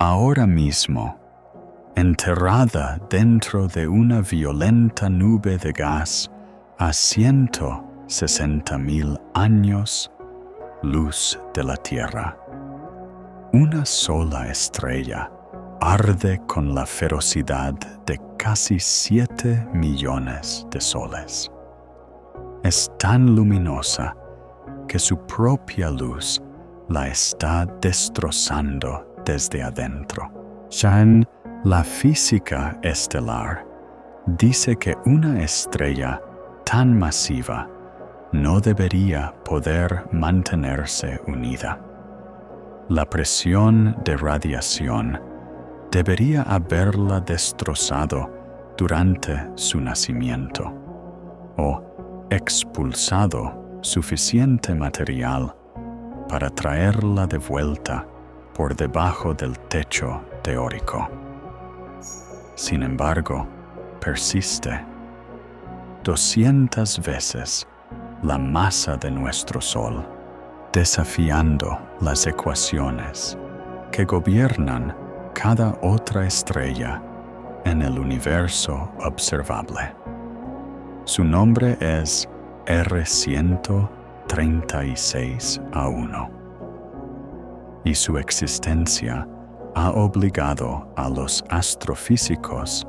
Ahora mismo, enterrada dentro de una violenta nube de gas a 160,000 años luz de la Tierra. Una sola estrella arde con la ferocidad de casi 7 millones de soles. Es tan luminosa que su propia luz la está destrozando desde adentro. Ya en la física estelar dice que una estrella tan masiva no debería poder mantenerse unida. La presión de radiación debería haberla destrozado durante su nacimiento o expulsado suficiente material para traerla de vuelta por debajo del techo teórico. Sin embargo, persiste 200 veces la masa de nuestro Sol, desafiando las ecuaciones que gobiernan cada otra estrella en el universo observable. Su nombre es R136A1 y su existencia ha obligado a los astrofísicos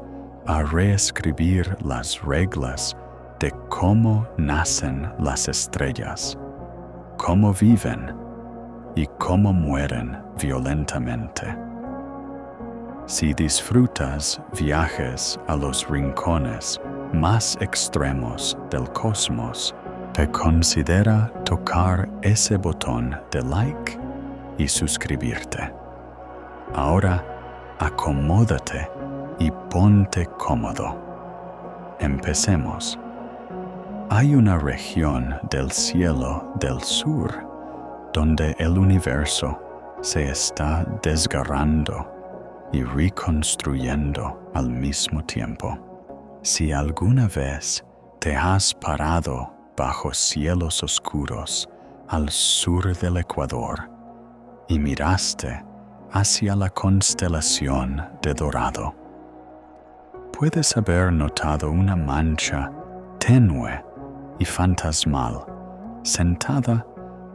a reescribir las reglas de cómo nacen las estrellas, cómo viven y cómo mueren violentamente. Si disfrutas viajes a los rincones más extremos del cosmos, te considera tocar ese botón de like y suscribirte. Ahora, acomódate y ponte cómodo. Empecemos. Hay una región del cielo del sur donde el universo se está desgarrando y reconstruyendo al mismo tiempo. Si alguna vez te has parado bajo cielos oscuros al sur del Ecuador y miraste hacia la constelación de Dorado, puedes haber notado una mancha tenue y fantasmal sentada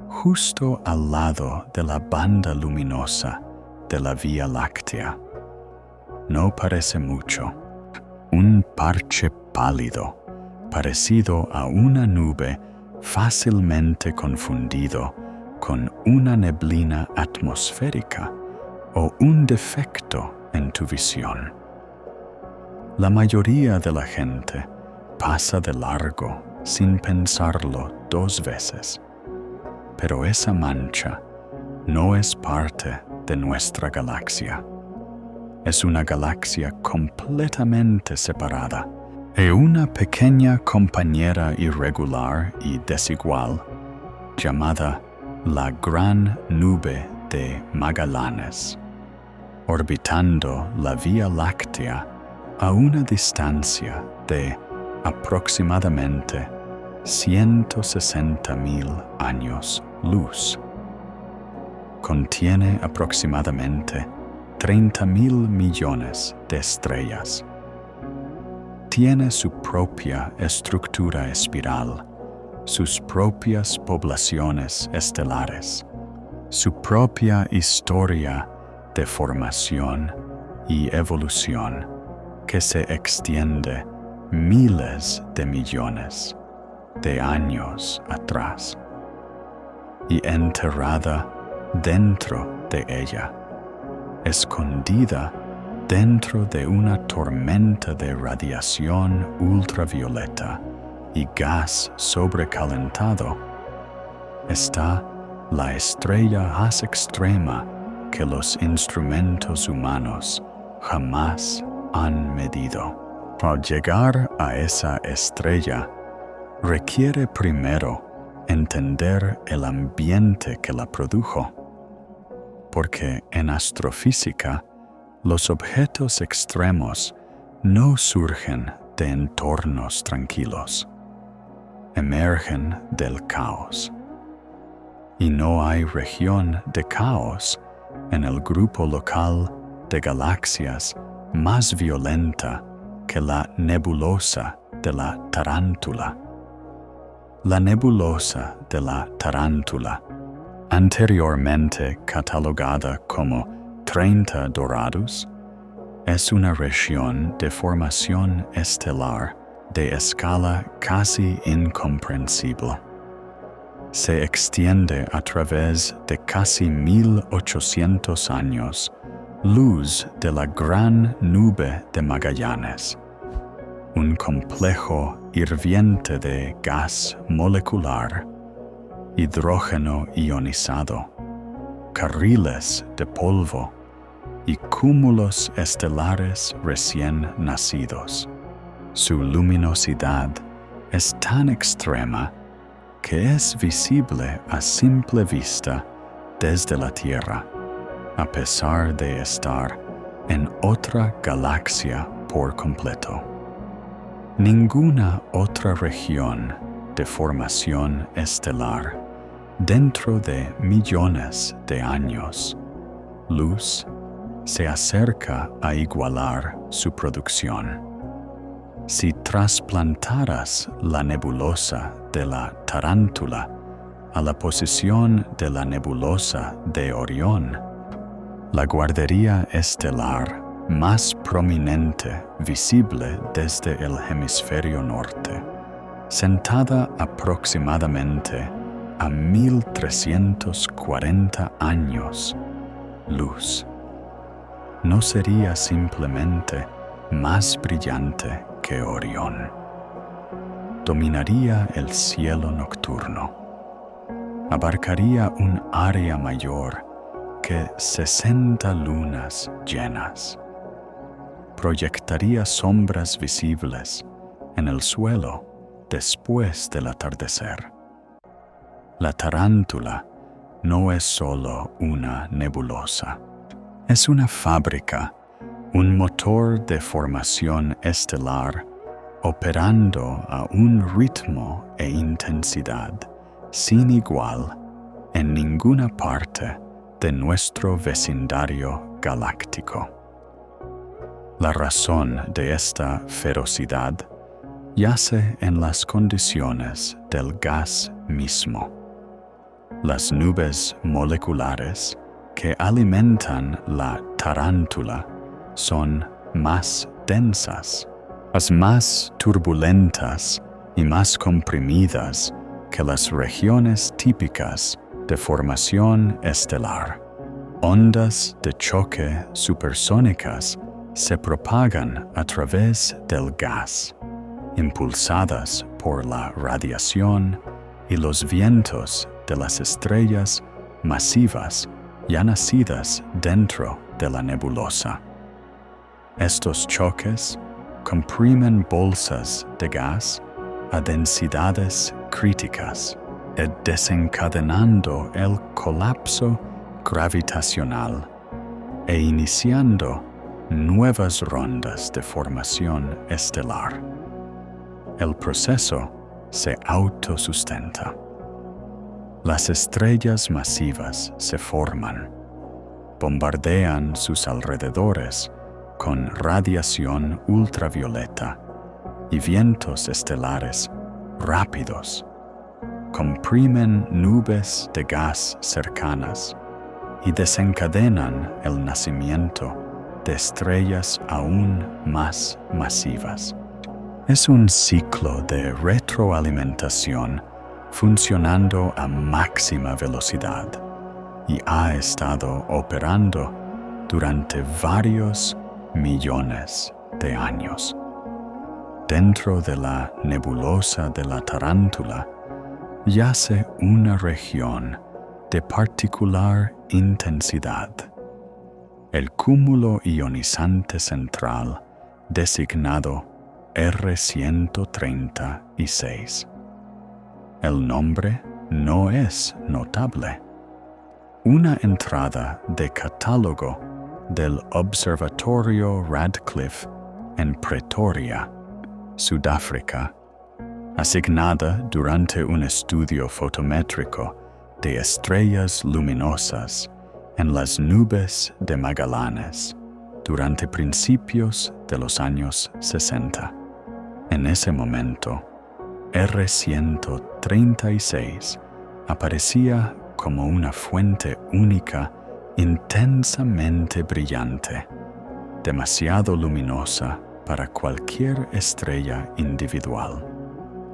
justo al lado de la banda luminosa de la Vía Láctea. No parece mucho, un parche pálido, parecido a una nube fácilmente confundido con una neblina atmosférica o un defecto en tu visión. La mayoría de la gente pasa de largo sin pensarlo 2 veces, pero esa mancha no es parte de nuestra galaxia. Es una galaxia completamente separada y una pequeña compañera irregular y desigual llamada la Gran Nube de Magallanes, orbitando la Vía Láctea a una distancia de aproximadamente 160,000 años luz. Contiene aproximadamente 30,000 millones de estrellas. Tiene su propia estructura espiral, sus propias poblaciones estelares, su propia historia de formación y evolución que se extiende miles de millones de años atrás. Y enterrada dentro de ella, escondida dentro de una tormenta de radiación ultravioleta y gas sobrecalentado, está la estrella más extrema que los instrumentos humanos jamás han medido. Para llegar a esa estrella, requiere primero entender el ambiente que la produjo, porque en astrofísica los objetos extremos no surgen de entornos tranquilos, emergen del caos. Y no hay región de caos en el grupo local de galaxias más violenta que la nebulosa de la tarántula. La nebulosa de la tarántula, anteriormente catalogada como 30 Doradus, es una región de formación estelar de escala casi incomprensible. Se extiende a través de casi 1800 años, luz de la Gran Nube de Magallanes, un complejo hirviente de gas molecular, hidrógeno ionizado, carriles de polvo y cúmulos estelares recién nacidos. Su luminosidad es tan extrema que es visible a simple vista desde la Tierra, a pesar de estar en otra galaxia por completo. Ninguna otra región de formación estelar dentro de millones de años luz se acerca a igualar su producción. Si trasplantaras la nebulosa de la tarántula a la posición de la nebulosa de Orión, la guardería estelar más prominente visible desde el hemisferio norte, sentada aproximadamente a 1340 años luz, no sería simplemente más brillante que Orión. Dominaría el cielo nocturno. Abarcaría un área mayor que 60 lunas llenas. Proyectaría sombras visibles en el suelo después del atardecer. La tarántula no es solo una nebulosa. Es una fábrica, un motor de formación estelar operando a un ritmo e intensidad sin igual en ninguna parte de nuestro vecindario galáctico. La razón de esta ferocidad yace en las condiciones del gas mismo. Las nubes moleculares que alimentan la tarántula son más densas, más turbulentas y más comprimidas que las regiones típicas de formación estelar. Ondas de choque supersónicas se propagan a través del gas, impulsadas por la radiación y los vientos de las estrellas masivas ya nacidas dentro de la nebulosa. Estos choques comprimen bolsas de gas a densidades críticas, desencadenando el colapso gravitacional e iniciando nuevas rondas de formación estelar. El proceso se autosustenta. Las estrellas masivas se forman, bombardean sus alrededores con radiación ultravioleta y vientos estelares rápidos, comprimen nubes de gas cercanas y desencadenan el nacimiento de estrellas aún más masivas. Es un ciclo de retroalimentación funcionando a máxima velocidad y ha estado operando durante varios millones de años. Dentro de la nebulosa de la tarántula yace una región de particular intensidad, el cúmulo ionizante central designado R136. El nombre no es notable. Una entrada de catálogo del Observatorio Radcliffe en Pretoria, Sudáfrica, asignada durante un estudio fotométrico de estrellas luminosas en las nubes de Magallanes, durante principios de los años 60. En ese momento, R-136 aparecía como una fuente única intensamente brillante, demasiado luminosa para cualquier estrella individual.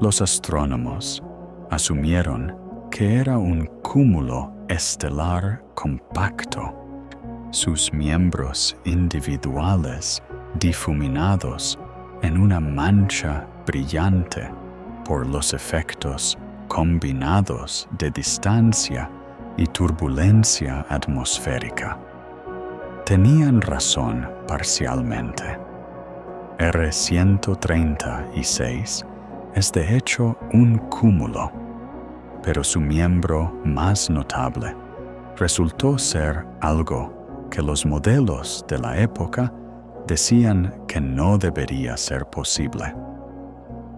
Los astrónomos asumieron que era un cúmulo estelar compacto. Sus miembros individuales difuminados en una mancha brillante por los efectos combinados de distancia y turbulencia atmosférica. Tenían razón parcialmente. R-136 es de hecho un cúmulo, pero su miembro más notable resultó ser algo que los modelos de la época decían que no debería ser posible.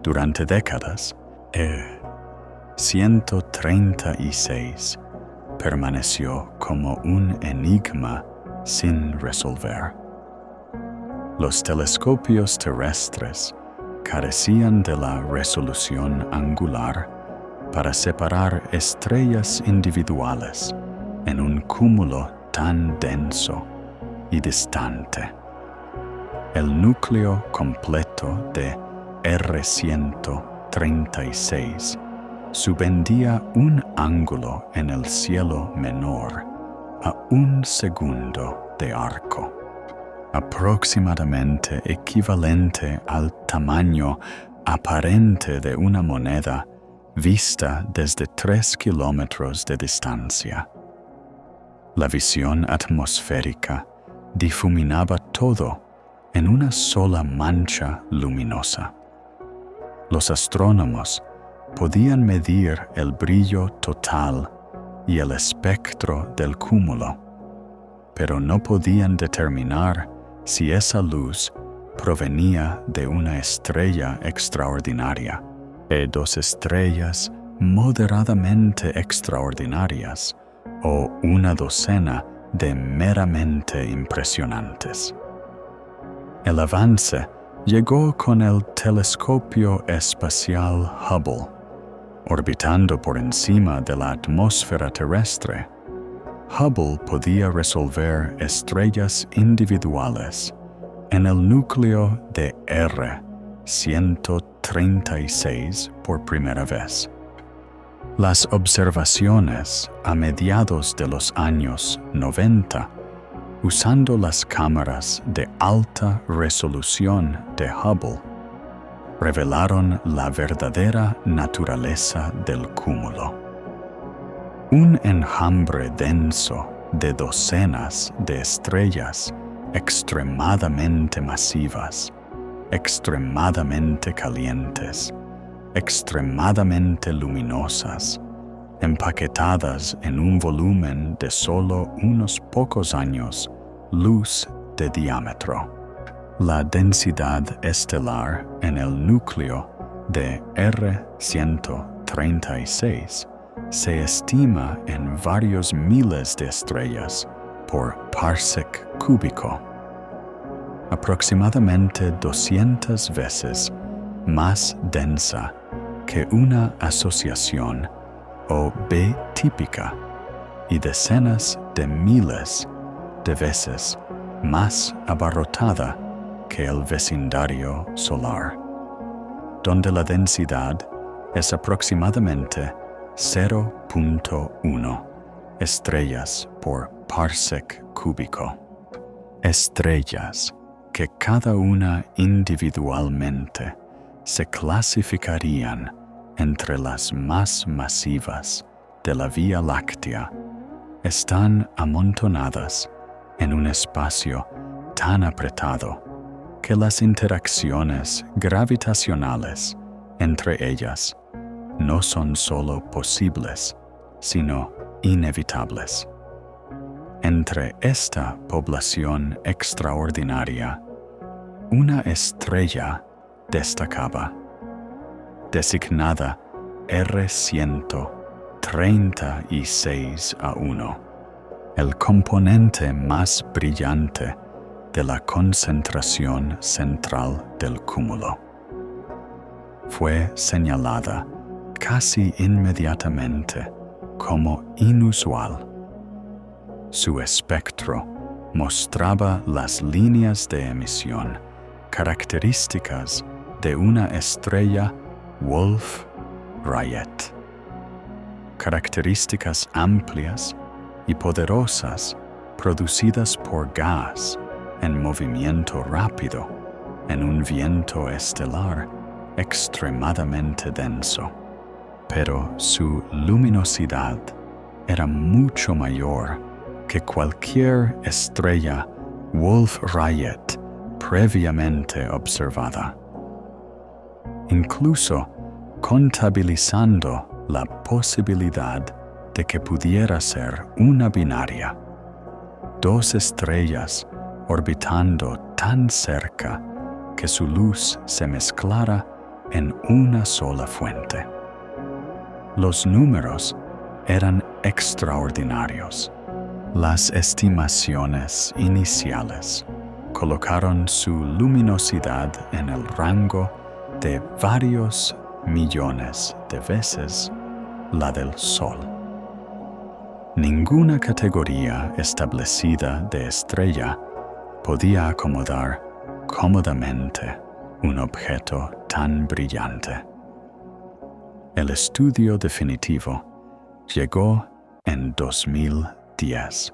Durante décadas, R-136 permaneció como un enigma sin resolver. Los telescopios terrestres carecían de la resolución angular para separar estrellas individuales en un cúmulo tan denso y distante. El núcleo completo de R-136 subtendía un ángulo en el cielo menor a 1 segundo de arco, aproximadamente equivalente al tamaño aparente de una moneda vista desde 3 kilómetros de distancia. La visión atmosférica difuminaba todo en una sola mancha luminosa. Los astrónomos podían medir el brillo total y el espectro del cúmulo, pero no podían determinar si esa luz provenía de una estrella extraordinaria, de 2 estrellas moderadamente extraordinarias o una docena de meramente impresionantes. El avance llegó con el telescopio espacial Hubble, orbitando por encima de la atmósfera terrestre. Hubble podía resolver estrellas individuales en el núcleo de R-136 por primera vez. Las observaciones a mediados de los años 90, usando las cámaras de alta resolución de Hubble, revelaron la verdadera naturaleza del cúmulo. Un enjambre denso de docenas de estrellas extremadamente masivas, extremadamente calientes, extremadamente luminosas, empaquetadas en un volumen de solo unos pocos años luz de diámetro. La densidad estelar en el núcleo de R-136 se estima en varios miles de estrellas por parsec cúbico, aproximadamente 200 veces más densa que una asociación o B típica y decenas de miles de veces más abarrotada que el vecindario solar, donde la densidad es aproximadamente 0.1 estrellas por parsec cúbico. Estrellas que cada una individualmente se clasificarían entre las más masivas de la Vía Láctea, están amontonadas en un espacio tan apretado que las interacciones gravitacionales entre ellas no son solo posibles, sino inevitables. Entre esta población extraordinaria, una estrella destacaba, designada R-136A1, el componente más brillante de la concentración central del cúmulo. Fue señalada casi inmediatamente como inusual. Su espectro mostraba las líneas de emisión características de una estrella Wolf-Rayet. Características amplias y poderosas producidas por gas en movimiento rápido en un viento estelar extremadamente denso. Pero su luminosidad era mucho mayor que cualquier estrella Wolf-Rayet previamente observada. Incluso contabilizando la posibilidad de que pudiera ser una binaria, dos estrellas orbitando tan cerca que su luz se mezclara en una sola fuente. Los números eran extraordinarios. Las estimaciones iniciales colocaron su luminosidad en el rango de varios millones de veces la del Sol. Ninguna categoría establecida de estrella podía acomodar cómodamente un objeto tan brillante. El estudio definitivo llegó en 2010.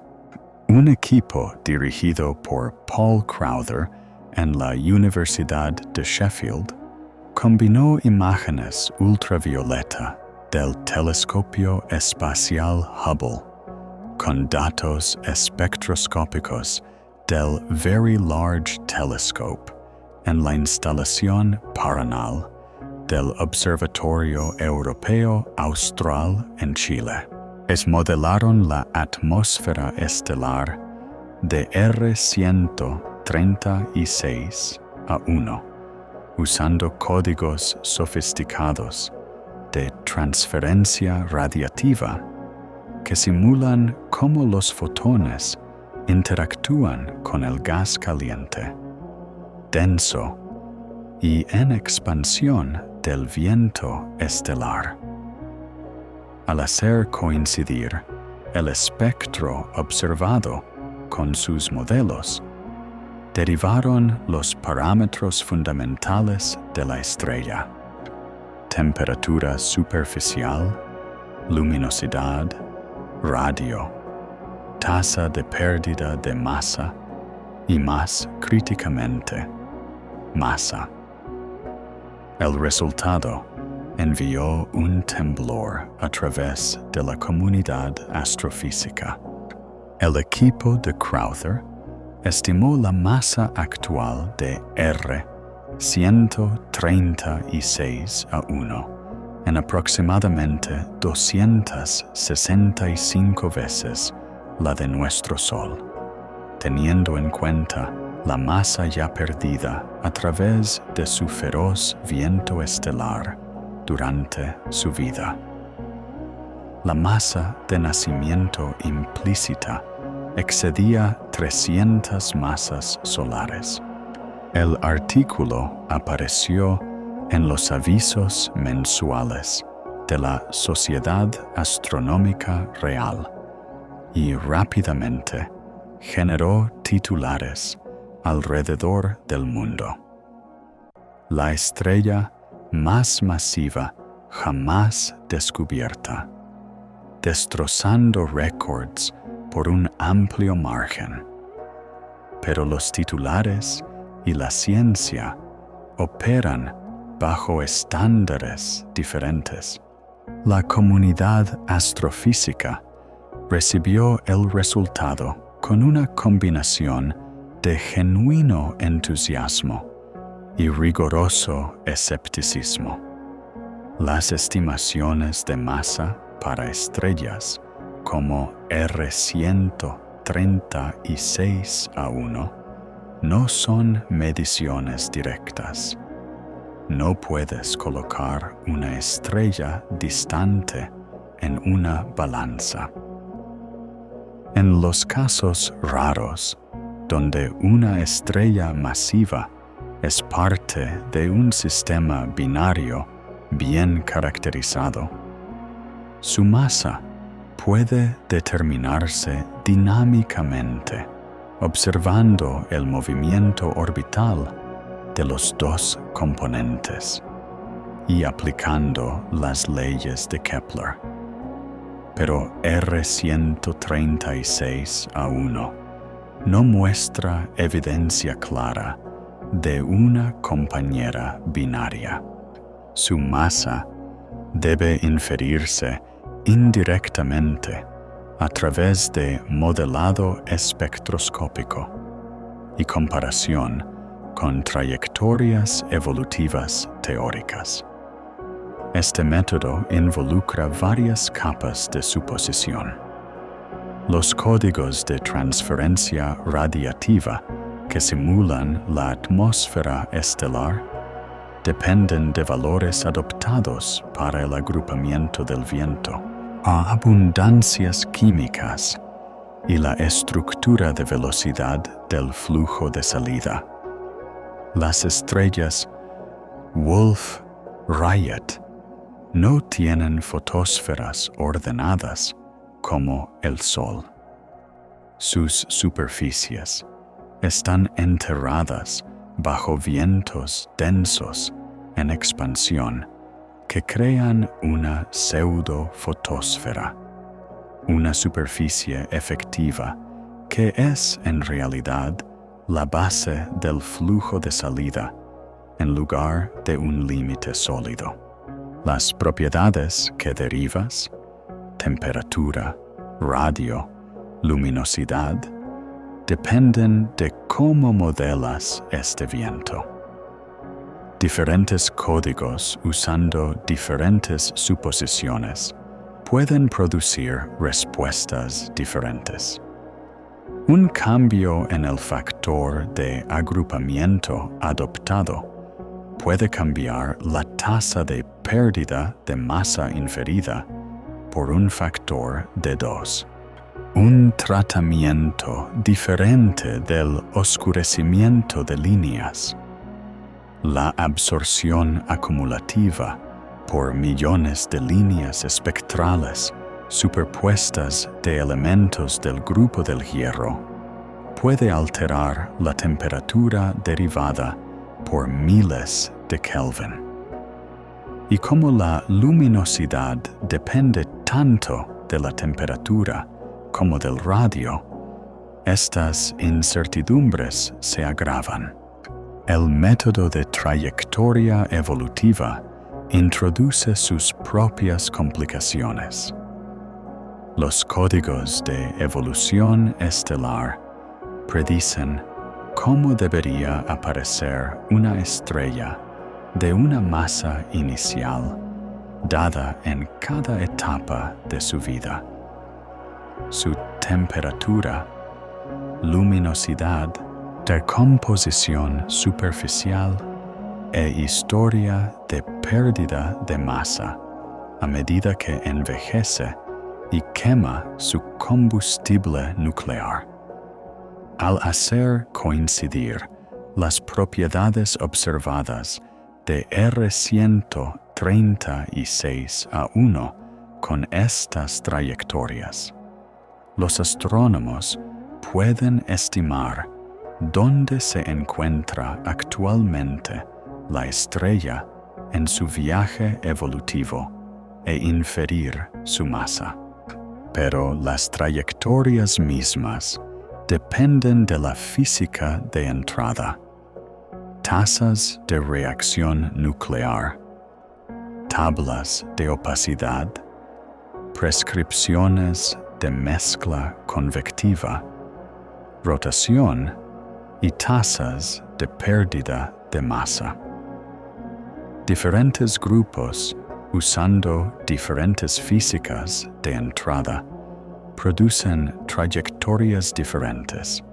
Un equipo dirigido por Paul Crowther en la Universidad de Sheffield combinó imágenes ultravioleta del telescopio espacial Hubble con datos espectroscópicos del Very Large Telescope en la instalación Paranal del Observatorio Europeo Austral en Chile. Modelaron la atmósfera estelar de R136A1 usando códigos sofisticados de transferencia radiativa que simulan cómo los fotones interactúan con el gas caliente, denso y en expansión del viento estelar. Al hacer coincidir el espectro observado con sus modelos, derivaron los parámetros fundamentales de la estrella: temperatura superficial, luminosidad, radio, tasa de pérdida de masa y, más críticamente, masa. El resultado envió un temblor a través de la comunidad astrofísica. El equipo de Crowther estimó la masa actual de R136A1 en aproximadamente 265 veces la de nuestro Sol, teniendo en cuenta la masa ya perdida a través de su feroz viento estelar durante su vida. La masa de nacimiento implícita excedía 300 masas solares. El artículo apareció en los avisos mensuales de la Sociedad Astronómica Real y rápidamente generó titulares alrededor del mundo. La estrella más masiva jamás descubierta, destrozando récords por un amplio margen. Pero los titulares y la ciencia operan bajo estándares diferentes. La comunidad astrofísica recibió el resultado con una combinación de genuino entusiasmo y riguroso escepticismo. Las estimaciones de masa para estrellas como R136A1 no son mediciones directas. No puedes colocar una estrella distante en una balanza. En los casos raros, donde una estrella masiva es parte de un sistema binario bien caracterizado, su masa puede determinarse dinámicamente observando el movimiento orbital de los dos componentes y aplicando las leyes de Kepler. Pero R136A1 no muestra evidencia clara de una compañera binaria. Su masa debe inferirse indirectamente a través de modelado espectroscópico y comparación con trayectorias evolutivas teóricas. Este método involucra varias capas de suposición. Los códigos de transferencia radiativa que simulan la atmósfera estelar dependen de valores adoptados para el agrupamiento del viento, a abundancias químicas y la estructura de velocidad del flujo de salida. Las estrellas Wolf-Rayet no tienen fotosferas ordenadas como el Sol. Sus superficies están enterradas bajo vientos densos en expansión que crean una pseudo-fotosfera, una superficie efectiva que es en realidad la base del flujo de salida en lugar de un límite sólido. Las propiedades que derivas, temperatura, radio, luminosidad, dependen de cómo modelas este viento. Diferentes códigos usando diferentes suposiciones pueden producir respuestas diferentes. Un cambio en el factor de agrupamiento adoptado puede cambiar la tasa de pérdida de masa inferida por un factor de 2. Un tratamiento diferente del oscurecimiento de líneas, la absorción acumulativa por millones de líneas espectrales superpuestas de elementos del grupo del hierro, puede alterar la temperatura derivada por miles de Kelvin. Y como la luminosidad depende tanto de la temperatura como del radio, estas incertidumbres se agravan. El método de trayectoria evolutiva introduce sus propias complicaciones. Los códigos de evolución estelar predicen cómo debería aparecer una estrella de una masa inicial, dada en cada etapa de su vida. Su temperatura, luminosidad, decomposición superficial e historia de pérdida de masa a medida que envejece y quema su combustible nuclear. Al hacer coincidir las propiedades observadas de R136A1 con estas trayectorias, los astrónomos pueden estimar dónde se encuentra actualmente la estrella en su viaje evolutivo e inferir su masa. Pero las trayectorias mismas dependen de la física de entrada, tasas de reacción nuclear, tablas de opacidad, prescripciones de mezcla convectiva, rotación y tasas de pérdida de masa. Diferentes grupos, usando diferentes físicas de entrada, producen trayectorias diferentes,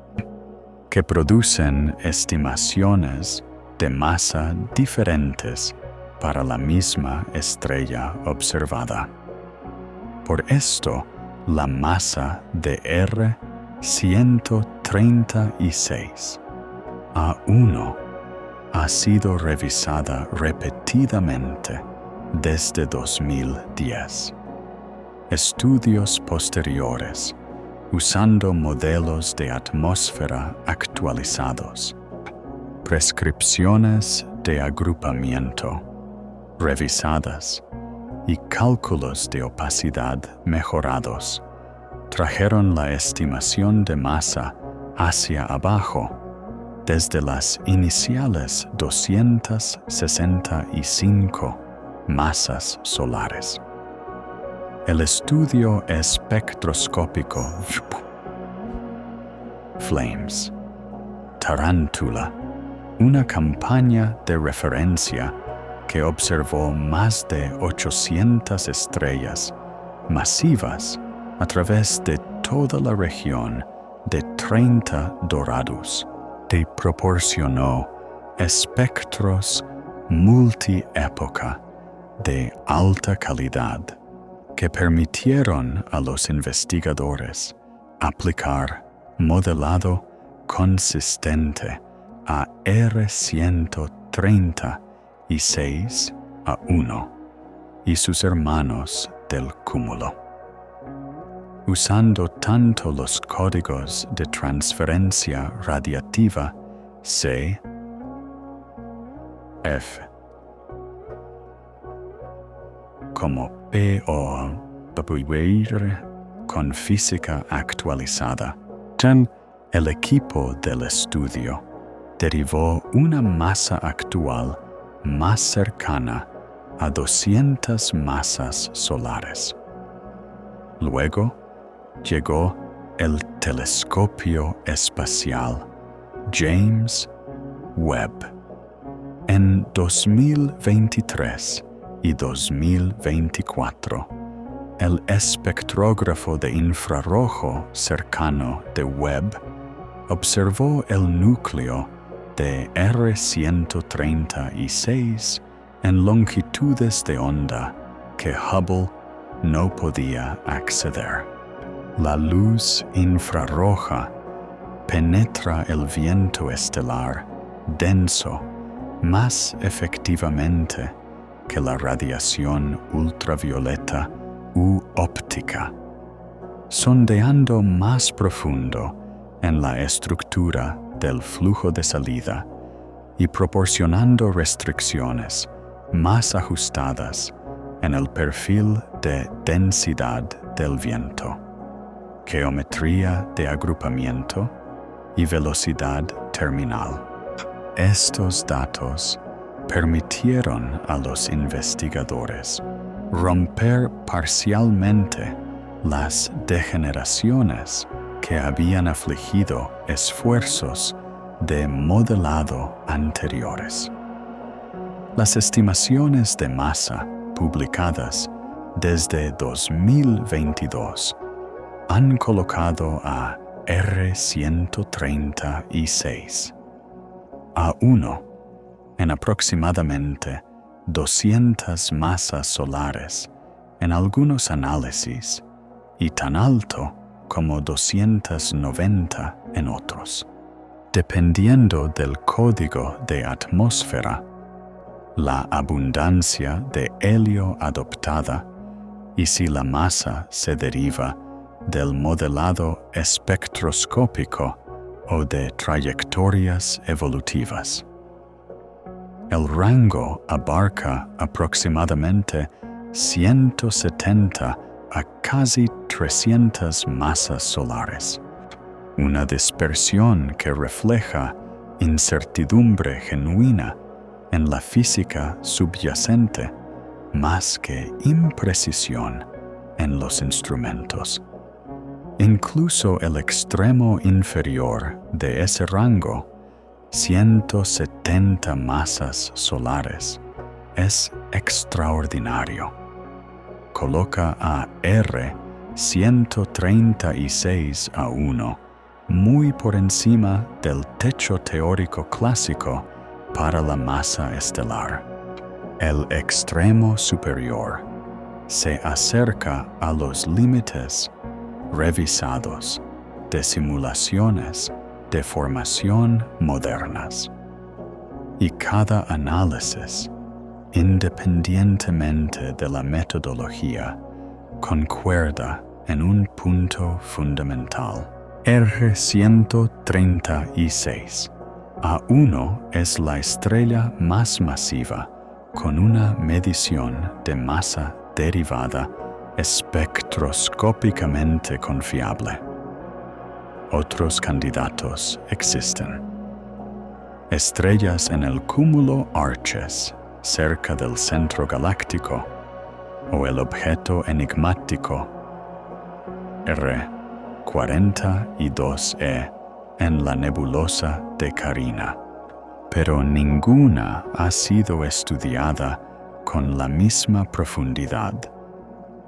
que producen estimaciones de masa diferentes para la misma estrella observada. Por esto, la masa de R136 36. A1 ha sido revisada repetidamente desde 2010. Estudios posteriores, usando modelos de atmósfera actualizados, prescripciones de agrupamiento revisadas y cálculos de opacidad mejorados, trajeron la estimación de masa hacia abajo desde las iniciales 265 masas solares. El estudio espectroscópico Flames, Tarántula, una campaña de referencia que observó más de 800 estrellas masivas a través de toda la región de 30 Doradus, te proporcionó espectros multiépoca de alta calidad que permitieron a los investigadores aplicar modelado consistente a R136A1 y sus hermanos del cúmulo. Usando tanto los códigos de transferencia radiativa C, F, como PO con física actualizada, el equipo del estudio derivó una masa actual más cercana a 200 masas solares. Luego llegó el telescopio espacial James Webb. En 2023 y 2024, el espectrógrafo de infrarrojo cercano de Webb observó el núcleo de R136 en longitudes de onda que Hubble no podía acceder. La luz infrarroja penetra el viento estelar denso más efectivamente que la radiación ultravioleta u óptica, sondeando más profundo en la estructura del flujo de salida y proporcionando restricciones más ajustadas en el perfil de densidad del viento, geometría de agrupamiento y velocidad terminal. Estos datos permitieron a los investigadores romper parcialmente las degeneraciones que habían afligido esfuerzos de modelado anteriores. Las estimaciones de masa publicadas desde 2022 han colocado a R136 A1 en aproximadamente 200 masas solares en algunos análisis y tan alto como 290 en otros. Dependiendo del código de atmósfera, la abundancia de helio adoptada y si la masa se deriva del modelado espectroscópico o de trayectorias evolutivas. El rango abarca aproximadamente 170 a casi 300 masas solares, una dispersión que refleja incertidumbre genuina en la física subyacente más que imprecisión en los instrumentos. Incluso el extremo inferior de ese rango, 170 masas solares, es extraordinario. Coloca a R136 A1 muy por encima del techo teórico clásico para la masa estelar. El extremo superior se acerca a los límites revisados de simulaciones de formación modernas. Y cada análisis, independientemente de la metodología, concuerda en un punto fundamental. R136 A1 es la estrella más masiva con una medición de masa derivada espectroscópicamente confiable. Otros candidatos existen. Estrellas en el cúmulo Arches, cerca del centro galáctico, o el objeto enigmático R42e en la nebulosa de Carina. Pero ninguna ha sido estudiada con la misma profundidad,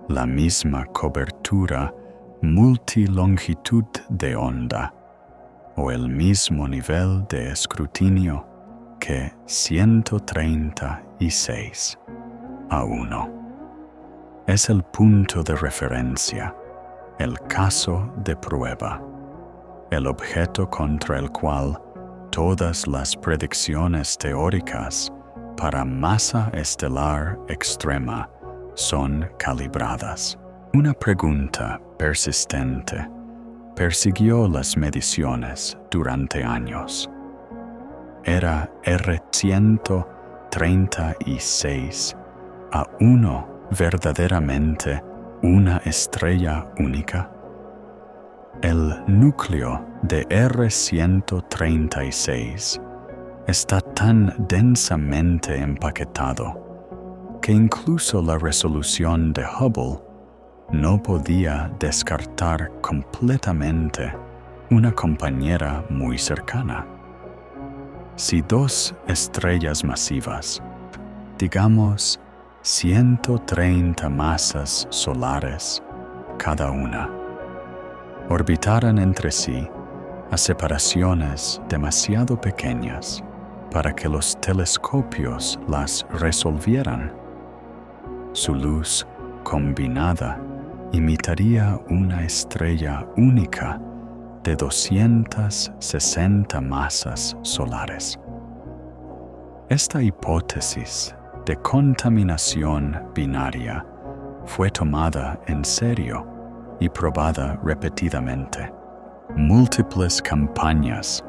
la misma cobertura multilongitud de onda o el mismo nivel de escrutinio que 136 A1. Es el punto de referencia, el caso de prueba, el objeto contra el cual todas las predicciones teóricas para masa estelar extrema son calibradas. Una pregunta persistente persiguió las mediciones durante años. ¿Era R136 A1 verdaderamente una estrella única? El núcleo de R136 está tan densamente empaquetado que incluso la resolución de Hubble no podía descartar completamente una compañera muy cercana. Si dos estrellas masivas, digamos 130 masas solares cada una, orbitaran entre sí a separaciones demasiado pequeñas para que los telescopios las resolvieran, su luz combinada imitaría una estrella única de 260 masas solares. Esta hipótesis de contaminación binaria fue tomada en serio y probada repetidamente. Múltiples campañas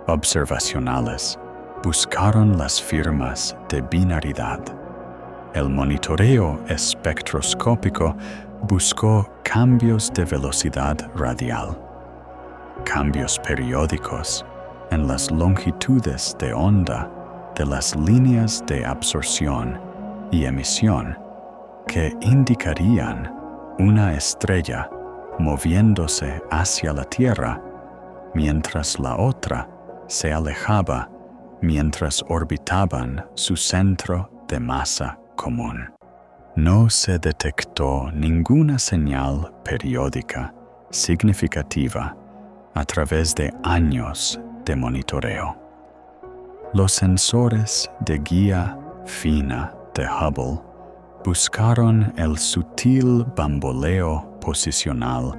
observacionales buscaron las firmas de binaridad. El monitoreo espectroscópico buscó cambios de velocidad radial, cambios periódicos en las longitudes de onda de las líneas de absorción y emisión que indicarían una estrella moviéndose hacia la Tierra, mientras la otra se alejaba mientras orbitaban su centro de masa común. No se detectó ninguna señal periódica significativa a través de años de monitoreo. Los sensores de guía fina de Hubble buscaron el sutil bamboleo posicional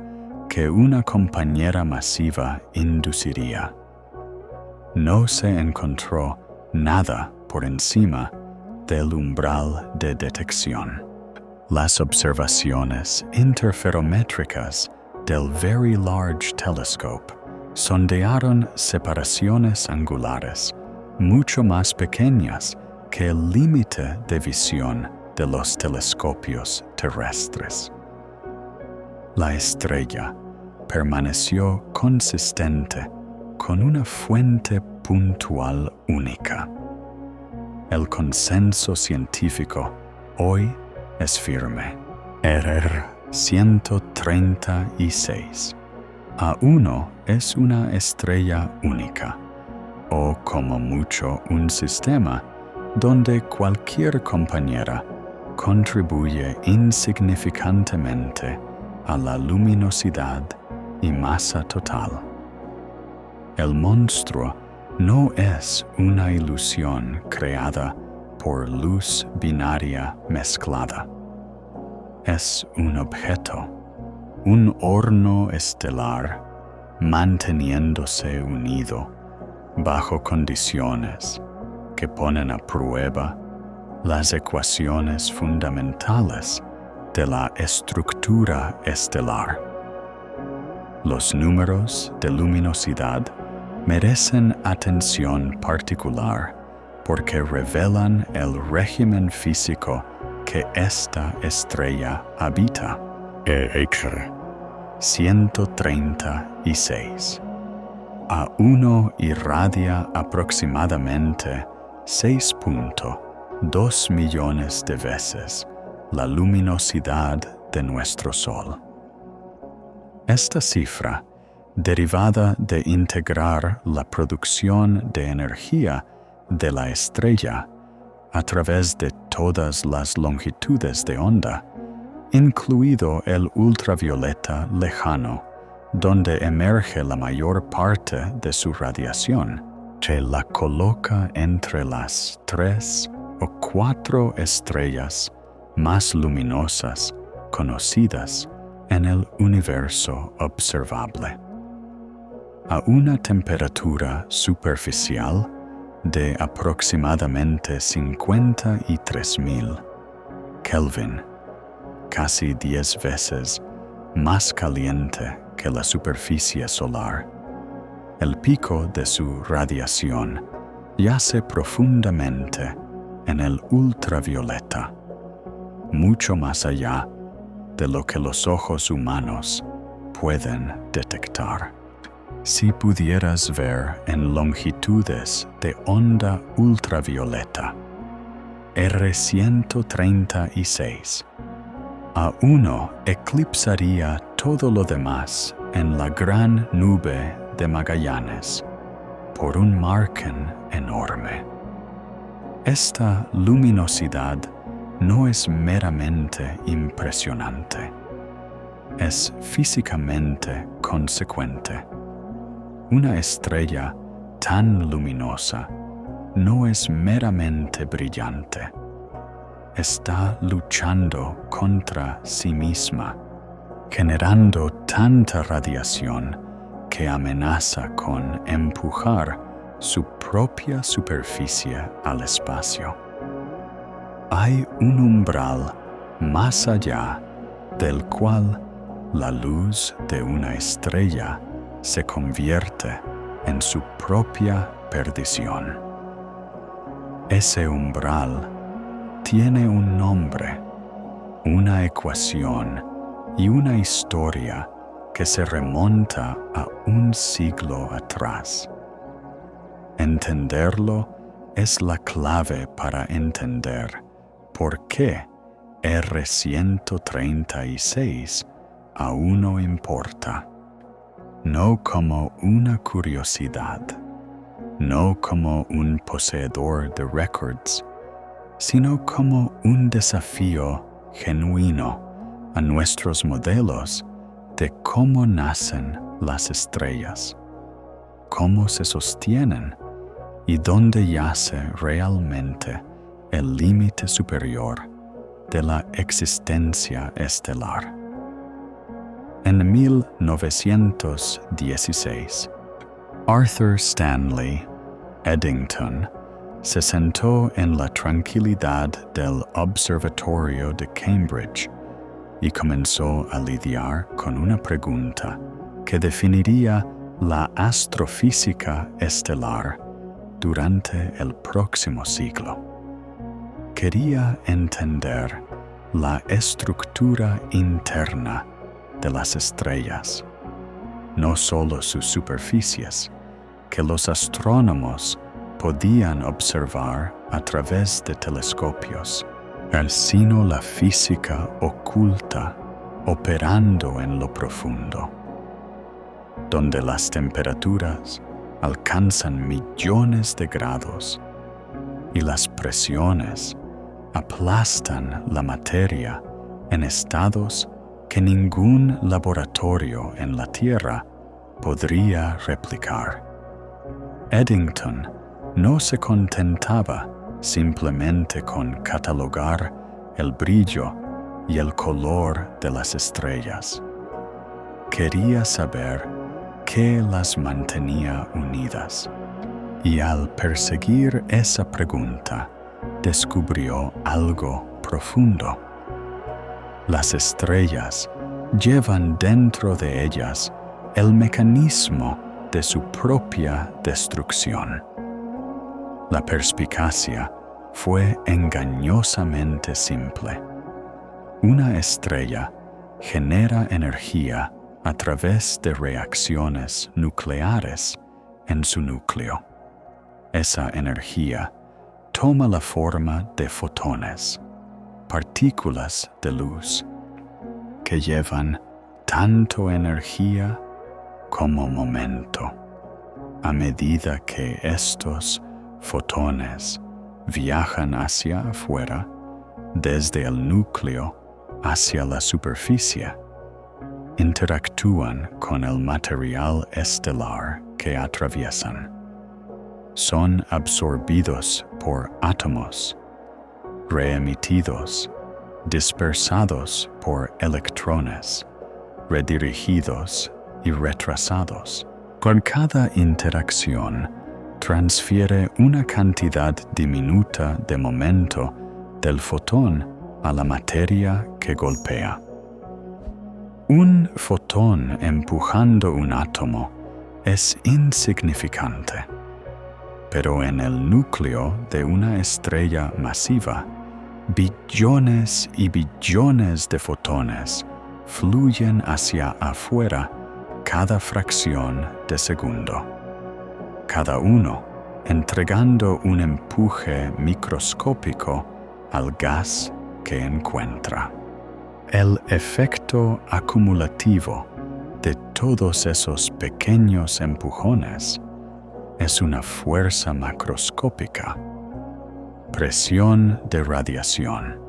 que una compañera masiva induciría. No se encontró nada por encima del umbral de detección. Las observaciones interferométricas del Very Large Telescope sondearon separaciones angulares mucho más pequeñas que el límite de visión de los telescopios terrestres. La estrella permaneció consistente con una fuente puntual única. El consenso científico hoy es firme. R136 A1 es una estrella única, o como mucho un sistema donde cualquier compañera contribuye insignificantemente a la luminosidad y masa total. El monstruo no es una ilusión creada por luz binaria mezclada. Es un objeto, un horno estelar manteniéndose unido bajo condiciones que ponen a prueba las ecuaciones fundamentales de la estructura estelar. Los números de luminosidad merecen atención particular porque revelan el régimen físico que esta estrella habita. 136. A1 irradia aproximadamente 6.2 millones de veces la luminosidad de nuestro Sol. Esta cifra, derivada de integrar la producción de energía de la estrella a través de todas las longitudes de onda, incluido el ultravioleta lejano, donde emerge la mayor parte de su radiación, que la coloca entre las 3 o 4 estrellas más luminosas conocidas en el universo observable. A una temperatura superficial de aproximadamente 53.000 Kelvin, casi 10 veces más caliente que la superficie solar, el pico de su radiación yace profundamente en el ultravioleta, mucho más allá de lo que los ojos humanos pueden detectar. Si pudieras ver en longitudes de onda ultravioleta, R136, A1 eclipsaría todo lo demás en la gran nube de Magallanes por un margen enorme. Esta luminosidad no es meramente impresionante, es físicamente consecuente. Una estrella tan luminosa no es meramente brillante. Está luchando contra sí misma, generando tanta radiación que amenaza con empujar su propia superficie al espacio. Hay un umbral más allá del cual la luz de una estrella se convierte en su propia perdición. Ese umbral tiene un nombre, una ecuación y una historia que se remonta a un siglo atrás. Entenderlo es la clave para entender por qué R136 aún no importa. No como una curiosidad, no como un poseedor de récords, sino como un desafío genuino a nuestros modelos de cómo nacen las estrellas, cómo se sostienen y dónde yace realmente el límite superior de la existencia estelar. En 1916, Arthur Stanley Eddington se sentó en la tranquilidad del Observatorio de Cambridge y comenzó a lidiar con una pregunta que definiría la astrofísica estelar durante el próximo siglo. Quería entender la estructura interna de las estrellas, no solo sus superficies, que los astrónomos podían observar a través de telescopios, sino la física oculta operando en lo profundo, donde las temperaturas alcanzan millones de grados y las presiones aplastan la materia en estados que ningún laboratorio en la Tierra podría replicar. Eddington no se contentaba simplemente con catalogar el brillo y el color de las estrellas. Quería saber ¿qué las mantenía unidas? Y al perseguir esa pregunta, descubrió algo profundo. Las estrellas llevan dentro de ellas el mecanismo de su propia destrucción. La perspicacia fue engañosamente simple. Una estrella genera energía a través de reacciones nucleares en su núcleo. Esa energía toma la forma de fotones, partículas de luz, que llevan tanto energía como momento. A medida que estos fotones viajan hacia afuera, desde el núcleo hacia la superficie, interactúan con el material estelar que atraviesan. Son absorbidos por átomos, reemitidos, dispersados por electrones, redirigidos y retrasados. Con cada interacción, transfiere una cantidad diminuta de momento del fotón a la materia que golpea. Un fotón empujando un átomo es insignificante, pero en el núcleo de una estrella masiva, billones y billones de fotones fluyen hacia afuera cada fracción de segundo, cada uno entregando un empuje microscópico al gas que encuentra. El efecto acumulativo de todos esos pequeños empujones es una fuerza macroscópica, presión de radiación,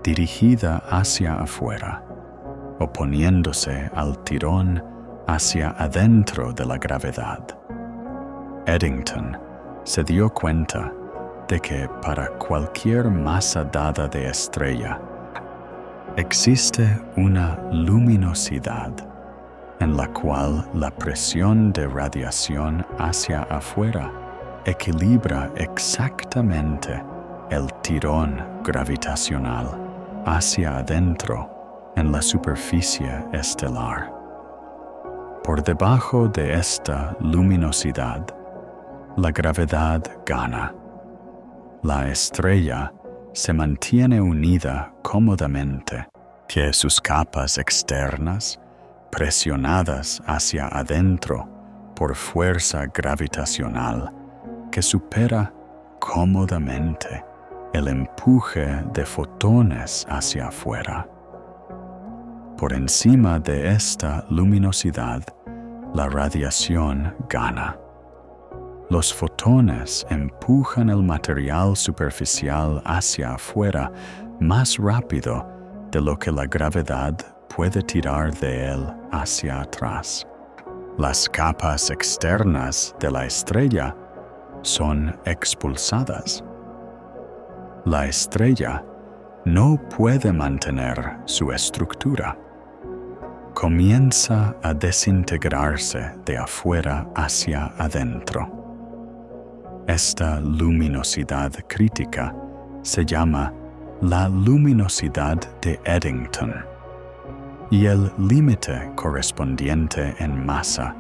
dirigida hacia afuera, oponiéndose al tirón hacia adentro de la gravedad. Eddington se dio cuenta de que para cualquier masa dada de estrella existe una luminosidad en la cual la presión de radiación hacia afuera equilibra exactamente el tirón gravitacional hacia adentro en la superficie estelar. Por debajo de esta luminosidad, la gravedad gana. La estrella se mantiene unida cómodamente, que sus capas externas, presionadas hacia adentro por fuerza gravitacional, que supera cómodamente el empuje de fotones hacia afuera. Por encima de esta luminosidad, la radiación gana. Los fotones empujan el material superficial hacia afuera más rápido de lo que la gravedad puede tirar de él hacia atrás. Las capas externas de la estrella son expulsadas. La estrella no puede mantener su estructura. Comienza a desintegrarse de afuera hacia adentro. Esta luminosidad crítica se llama la luminosidad de Eddington, y el límite correspondiente en masa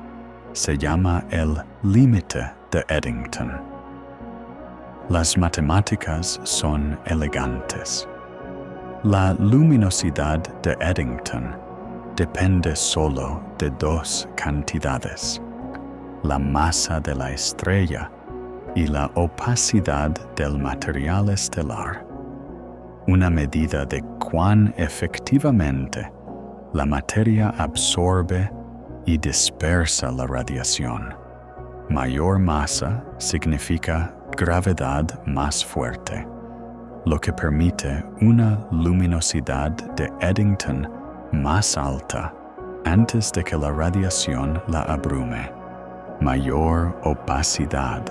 se llama el límite de Eddington. Las matemáticas son elegantes. La luminosidad de Eddington depende solo de dos cantidades: la masa de la estrella y la opacidad del material estelar, una medida de cuán efectivamente la materia absorbe y dispersa la radiación. Mayor masa significa gravedad más fuerte, lo que permite una luminosidad de Eddington más alta antes de que la radiación la abrume. Mayor opacidad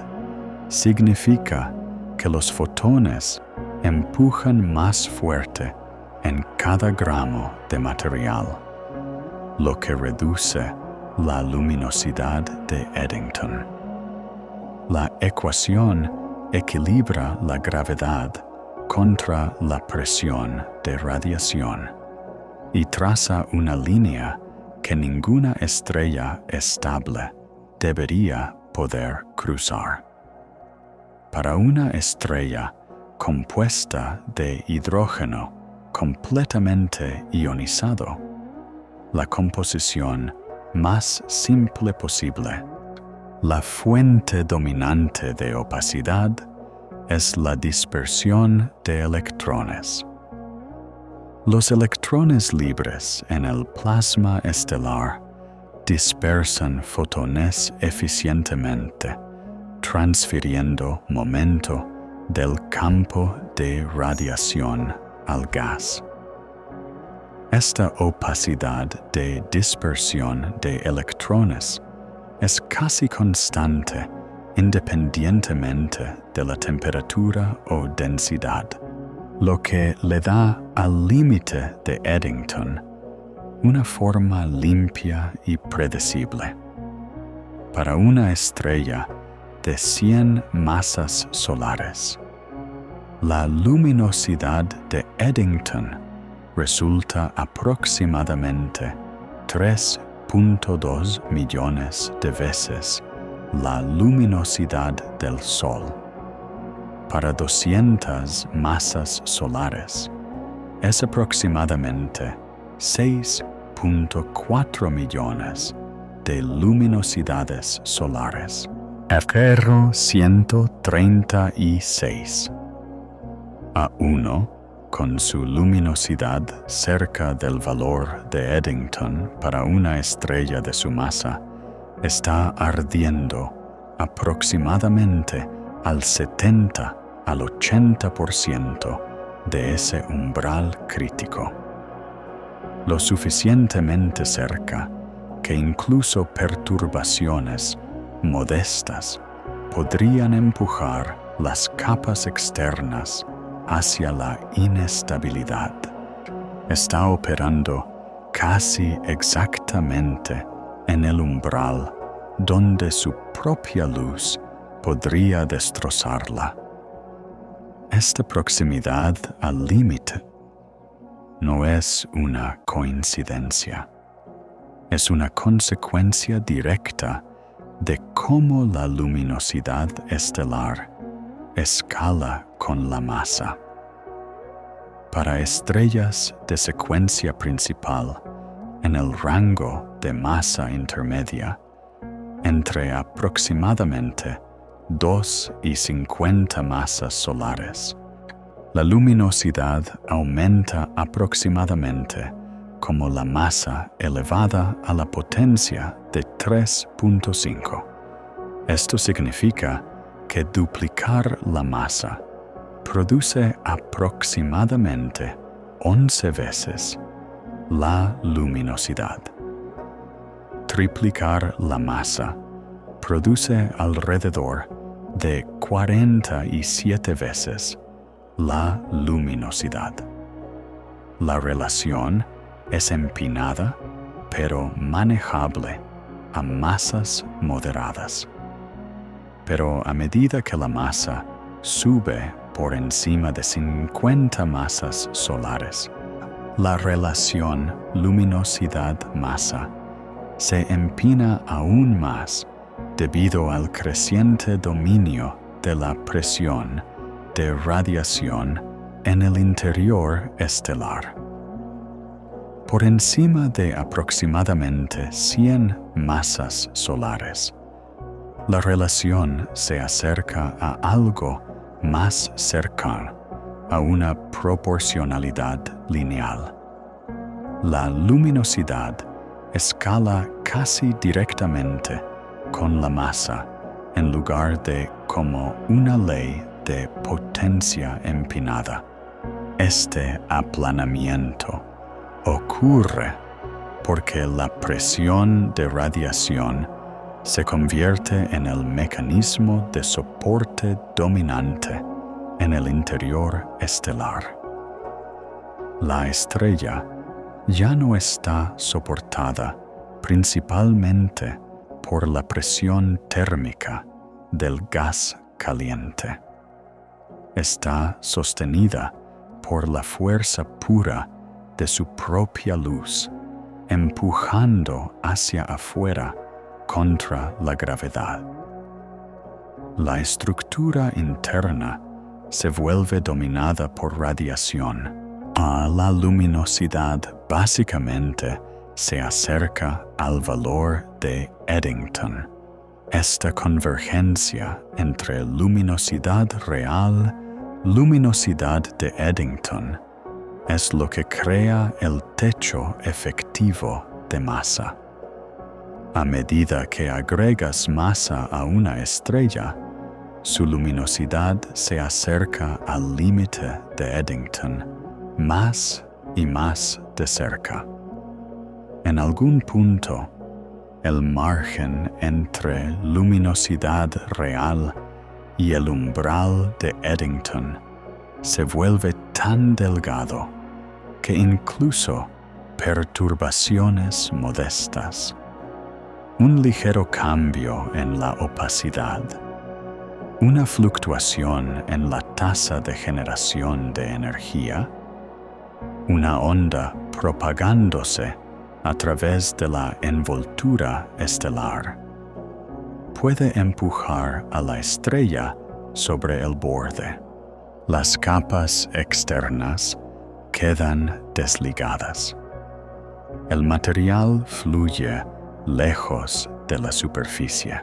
significa que los fotones empujan más fuerte en cada gramo de material, lo que reduce la luminosidad de Eddington. La ecuación equilibra la gravedad contra la presión de radiación y traza una línea que ninguna estrella estable debería poder cruzar. Para una estrella compuesta de hidrógeno completamente ionizado, la composición más simple posible, la fuente dominante de opacidad es la dispersión de electrones. Los electrones libres en el plasma estelar dispersan fotones eficientemente, transfiriendo momento del campo de radiación al gas. Esta opacidad de dispersión de electrones es casi constante independientemente de la temperatura o densidad, lo que le da al límite de Eddington una forma limpia y predecible. Para una estrella de 100 masas solares, la luminosidad de Eddington resulta aproximadamente 3.2 millones de veces la luminosidad del Sol. Para 200 masas solares, es aproximadamente 6.4 millones de luminosidades solares. Fr 136. A1, con su luminosidad cerca del valor de Eddington para una estrella de su masa, está ardiendo aproximadamente al 70 al 80% de ese umbral crítico. Lo suficientemente cerca que incluso perturbaciones modestas podrían empujar las capas externas hacia la inestabilidad. Está operando casi exactamente en el umbral donde su propia luz podría destrozarla. Esta proximidad al límite no es una coincidencia, es una consecuencia directa de cómo la luminosidad estelar escala con la masa. Para estrellas de secuencia principal, en el rango de masa intermedia, entre aproximadamente 2 y 50 masas solares, la luminosidad aumenta aproximadamente como la masa elevada a la potencia de 3.5. Esto significa que duplicar la masa produce aproximadamente 11 veces la luminosidad. Triplicar la masa produce alrededor de 47 veces la luminosidad. La relación es empinada, pero manejable a masas moderadas. Pero a medida que la masa sube por encima de 50 masas solares, la relación luminosidad-masa se empina aún más debido al creciente dominio de la presión de radiación en el interior estelar. Por encima de aproximadamente 100 masas solares, la relación se acerca a algo más cercano a una proporcionalidad lineal. La luminosidad escala casi directamente con la masa en lugar de como una ley de potencia empinada. Este aplanamiento ocurre porque la presión de radiación se convierte en el mecanismo de soporte dominante en el interior estelar. La estrella ya no está soportada principalmente por la presión térmica del gas caliente. Está sostenida por la fuerza pura de su propia luz, empujando hacia afuera contra la gravedad. La estructura interna se vuelve dominada por radiación. La luminosidad básicamente se acerca al valor de Eddington. Esta convergencia entre luminosidad real, luminosidad de Eddington, es lo que crea el techo efectivo de masa. A medida que agregas masa a una estrella, su luminosidad se acerca al límite de Eddington, más y más de cerca. En algún punto, el margen entre luminosidad real y el umbral de Eddington se vuelve tan delgado que incluso perturbaciones modestas, un ligero cambio en la opacidad, una fluctuación en la tasa de generación de energía, una onda propagándose a través de la envoltura estelar, puede empujar a la estrella sobre el borde. Las capas externas quedan desligadas. El material fluye lejos de la superficie.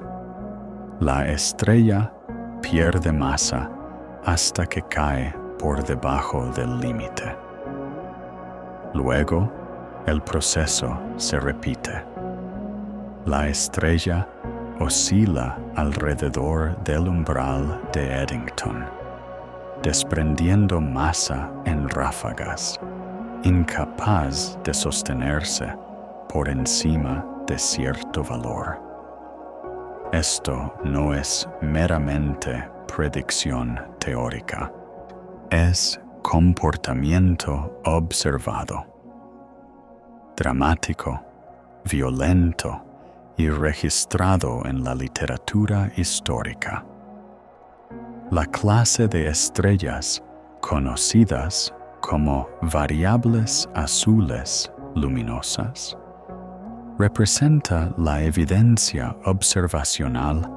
La estrella pierde masa hasta que cae por debajo del límite. Luego, el proceso se repite. La estrella oscila alrededor del umbral de Eddington, desprendiendo masa en ráfagas, incapaz de sostenerse por encima de cierto valor. Esto no es meramente predicción teórica, es comportamiento observado. Dramático, violento y registrado en la literatura histórica. La clase de estrellas conocidas como variables azules luminosas representa la evidencia observacional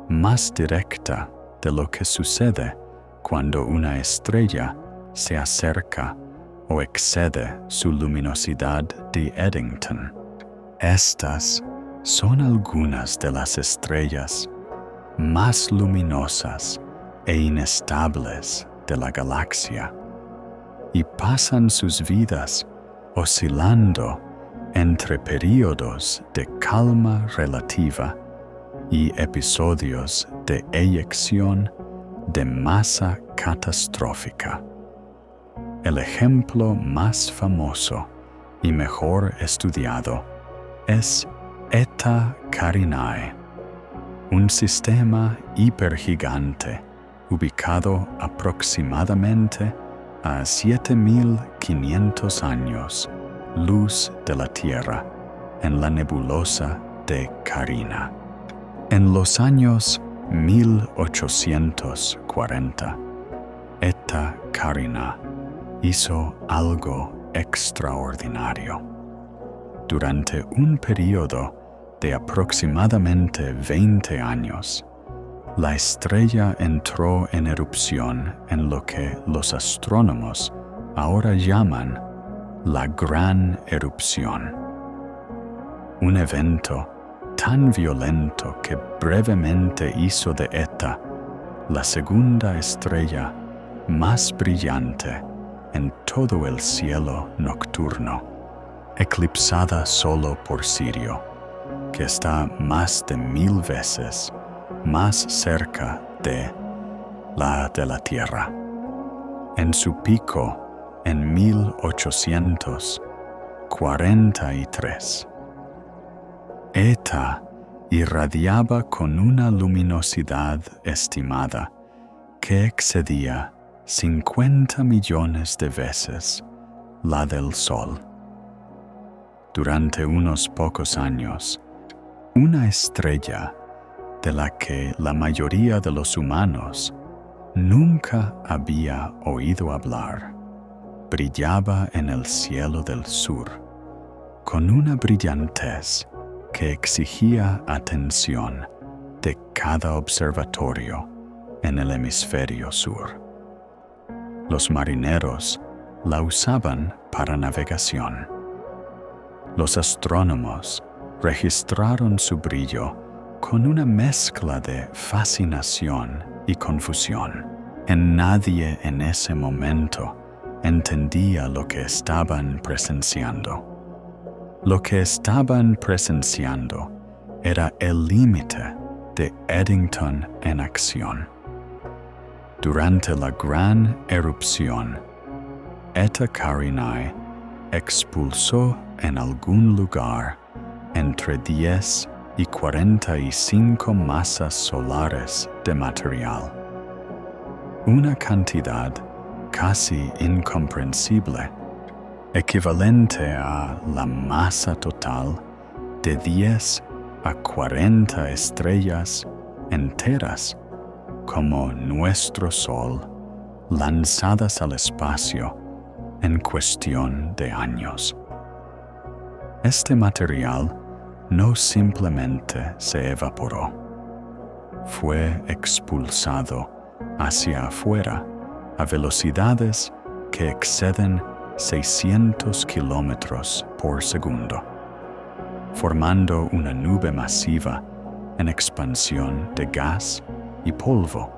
más directa de lo que sucede cuando una estrella se acerca o excede su luminosidad de Eddington. Estas son algunas de las estrellas más luminosas e inestables de la galaxia, y pasan sus vidas oscilando entre períodos de calma relativa y episodios de eyección de masa catastrófica. El ejemplo más famoso y mejor estudiado es Eta Carinae, un sistema hipergigante ubicado aproximadamente a 7.500 años luz de la Tierra en la nebulosa de Carina. En los años 1840, Eta Carina hizo algo extraordinario. Durante un periodo de aproximadamente 20 años, la estrella entró en erupción en lo que los astrónomos ahora llaman la Gran Erupción. Un evento tan violento que brevemente hizo de Eta la segunda estrella más brillante en todo el cielo nocturno, eclipsada solo por Sirio, que está más de 1000 veces más cerca de la Tierra. En su pico, en 1843, Eta irradiaba con una luminosidad estimada que excedía 50 millones de veces la del Sol. Durante unos pocos años, una estrella de la que la mayoría de los humanos nunca había oído hablar, brillaba en el cielo del sur, con una brillantez que exigía atención de cada observatorio en el hemisferio sur. Los marineros la usaban para navegación. Los astrónomos registraron su brillo con una mezcla de fascinación y confusión. Nadie en ese momento entendía lo que estaban presenciando. Lo que estaban presenciando era el límite de Eddington en acción. Durante la gran erupción, Eta Carinae expulsó en algún lugar entre 10 y 45 masas solares de material. Una cantidad casi incomprensible, equivalente a la masa total de 10 a 40 estrellas enteras como nuestro Sol, lanzadas al espacio en cuestión de años. Este material no simplemente se evaporó, fue expulsado hacia afuera a velocidades que exceden 600 kilómetros por segundo, formando una nube masiva en expansión de gas y polvo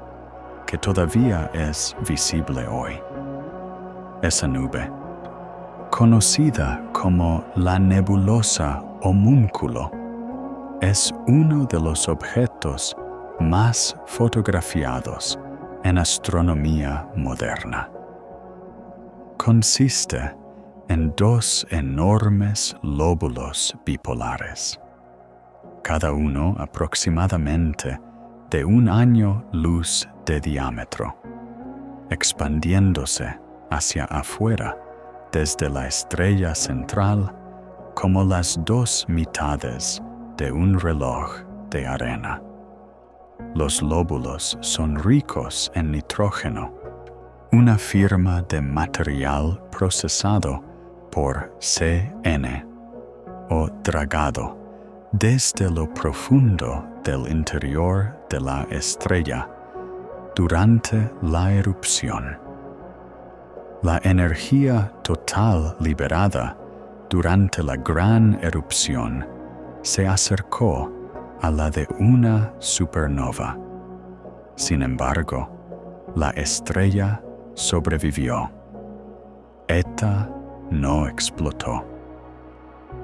que todavía es visible hoy. Esa nube, conocida como la nebulosa Homúnculo, es uno de los objetos más fotografiados en astronomía moderna. Consiste en dos enormes lóbulos bipolares, cada uno aproximadamente de 1 año luz de diámetro, expandiéndose hacia afuera desde la estrella central como las 2 mitades de un reloj de arena. Los lóbulos son ricos en nitrógeno, una firma de material procesado por CN o dragado desde lo profundo del interior de la estrella durante la erupción. La energía total liberada durante la gran erupción se acercó a la de una supernova. Sin embargo, la estrella sobrevivió. Eta no explotó.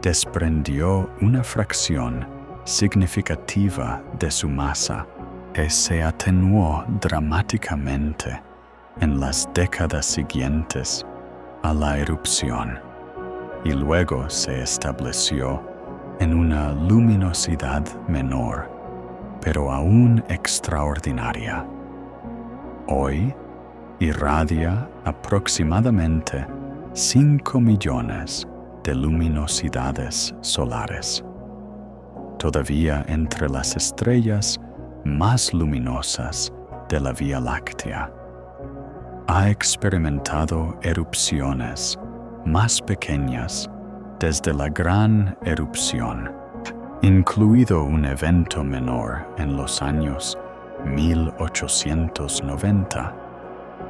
Desprendió una fracción significativa de su masa que se atenuó dramáticamente en las décadas siguientes a la erupción y luego se estableció en una luminosidad menor, pero aún extraordinaria. Hoy irradia aproximadamente 5 millones de luminosidades solares, todavía entre las estrellas más luminosas de la Vía Láctea. Ha experimentado erupciones más pequeñas desde la gran erupción, incluido un evento menor en los años 1890,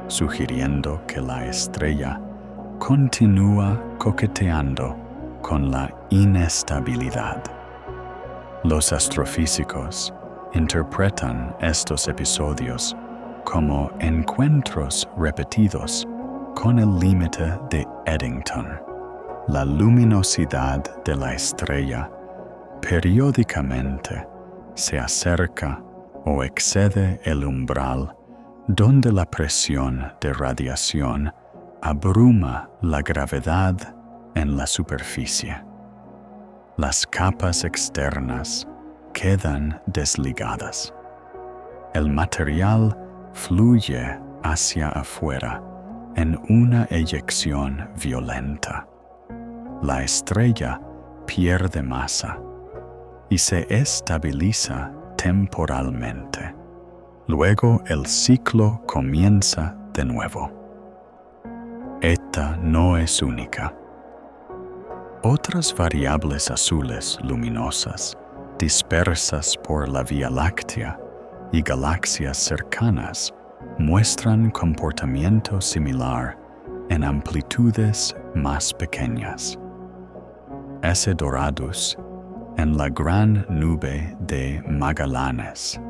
sugiriendo que la estrella continúa coqueteando con la inestabilidad. Los astrofísicos interpretan estos episodios como encuentros repetidos con el límite de Eddington. La luminosidad de la estrella periódicamente se acerca o excede el umbral donde la presión de radiación abruma la gravedad en la superficie. Las capas externas quedan desligadas. El material fluye hacia afuera en una eyección violenta. La estrella pierde masa y se estabiliza temporalmente. Luego el ciclo comienza de nuevo. Esta no es única. Otras variables azules luminosas, dispersas por la Vía Láctea y galaxias cercanas, muestran comportamiento similar en amplitudes más pequeñas. S. Doradus en la gran nube de Magallanes.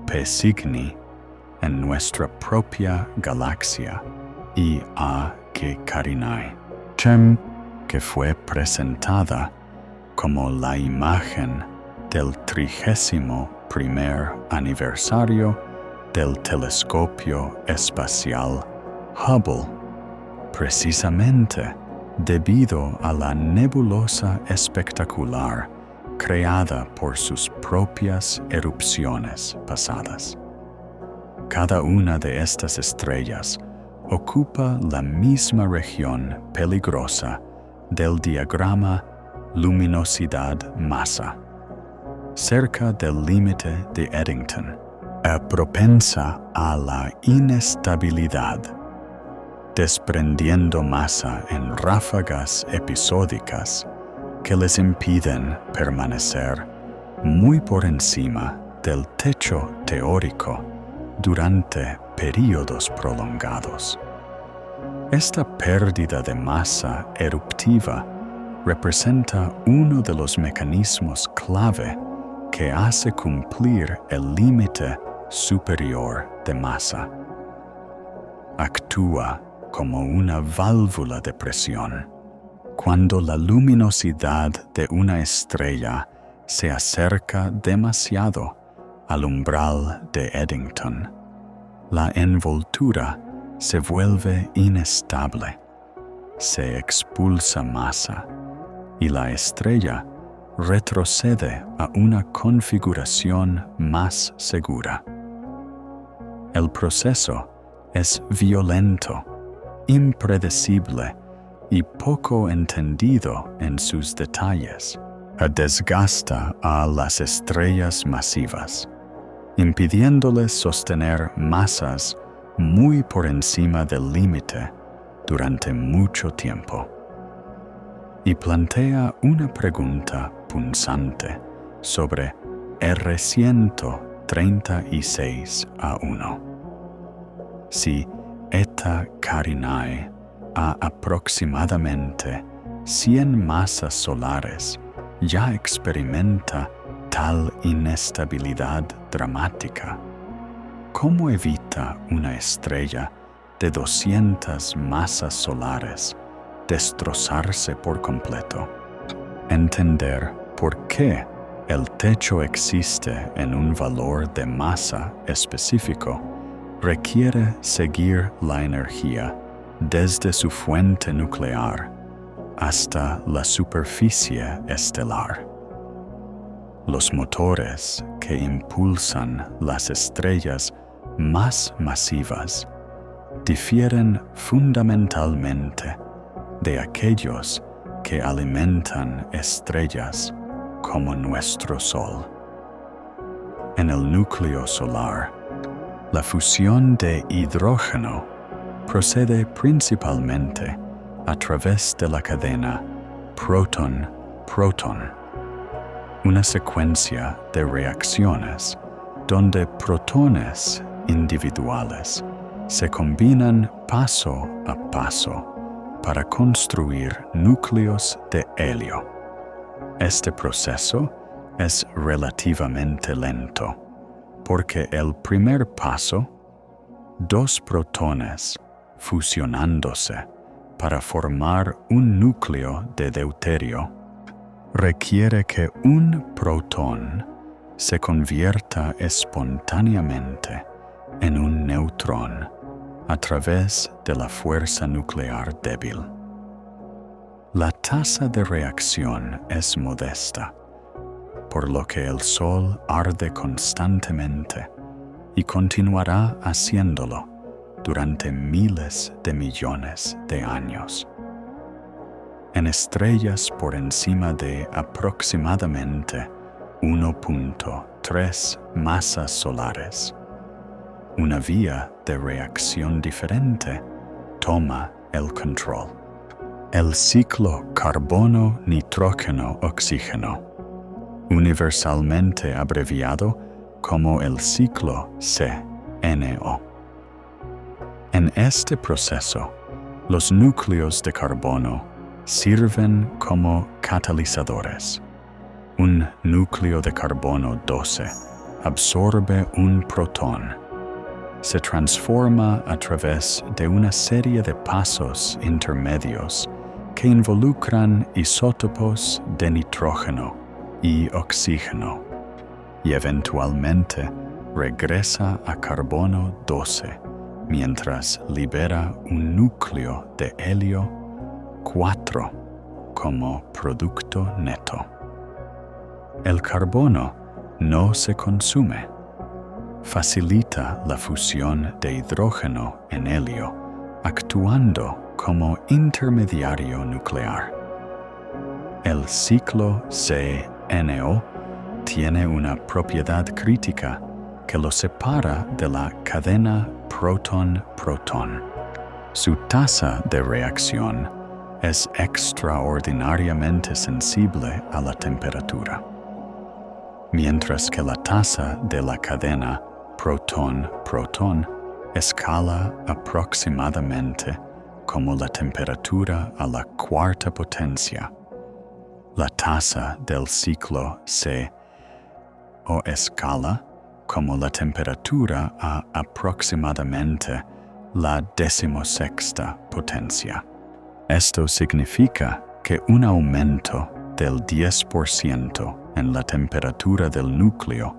P. Cygni en nuestra propia galaxia y A. Carinae, Chem, que fue presentada como la imagen del 31º aniversario del telescopio espacial Hubble, precisamente debido a la nebulosa espectacular creada por sus propias erupciones pasadas. Cada una de estas estrellas ocupa la misma región peligrosa del diagrama luminosidad-masa, cerca del límite de Eddington, propensa a la inestabilidad, desprendiendo masa en ráfagas episódicas que les impiden permanecer muy por encima del techo teórico durante períodos prolongados. Esta pérdida de masa eruptiva representa uno de los mecanismos clave que hace cumplir el límite superior de masa. Actúa como una válvula de presión. Cuando la luminosidad de una estrella se acerca demasiado al umbral de Eddington, la envoltura se vuelve inestable, se expulsa masa y la estrella retrocede a una configuración más segura. El proceso es violento, impredecible y poco entendido en sus detalles. Desgasta a las estrellas masivas, impidiéndoles sostener masas muy por encima del límite durante mucho tiempo. Y plantea una pregunta punzante sobre R136A1. Si Eta Carinae a aproximadamente 100 masas solares ya experimenta tal inestabilidad dramática, ¿cómo evita una estrella de 200 masas solares destrozarse por completo? Entender por qué el techo existe en un valor de masa específico requiere seguir la energía desde su fuente nuclear hasta la superficie estelar. Los motores que impulsan las estrellas más masivas difieren fundamentalmente de aquellos que alimentan estrellas como nuestro Sol. En el núcleo solar, la fusión de hidrógeno procede principalmente a través de la cadena protón-protón, una secuencia de reacciones donde protones individuales se combinan paso a paso para construir núcleos de helio. Este proceso es relativamente lento, porque el primer paso, dos protones fusionándose para formar un núcleo de deuterio, requiere que un protón se convierta espontáneamente en un neutrón a través de la fuerza nuclear débil. La tasa de reacción es modesta, por lo que el Sol arde constantemente y continuará haciéndolo durante miles de millones de años. en estrellas por encima de aproximadamente 1.3 masas solares. Una vía de reacción diferente toma el control. El ciclo carbono-nitrógeno-oxígeno, universalmente abreviado como el ciclo CNO. En este proceso, los núcleos de carbono sirven como catalizadores. Un núcleo de carbono 12 absorbe un protón. Se transforma a través de una serie de pasos intermedios que involucran isótopos de nitrógeno y oxígeno, y eventualmente regresa a carbono 12 mientras libera un núcleo de helio 4 como producto neto. El carbono no se consume. Facilita la fusión de hidrógeno en helio, actuando como intermediario nuclear. El ciclo CNO tiene una propiedad crítica que lo separa de la cadena protón-protón. Su tasa de reacción es extraordinariamente sensible a la temperatura, mientras que la tasa de la cadena protón-protón escala aproximadamente como la temperatura a la cuarta potencia. La tasa del ciclo CNO escala como la temperatura a aproximadamente la 16ª potencia. Esto significa que un aumento del 10% en la temperatura del núcleo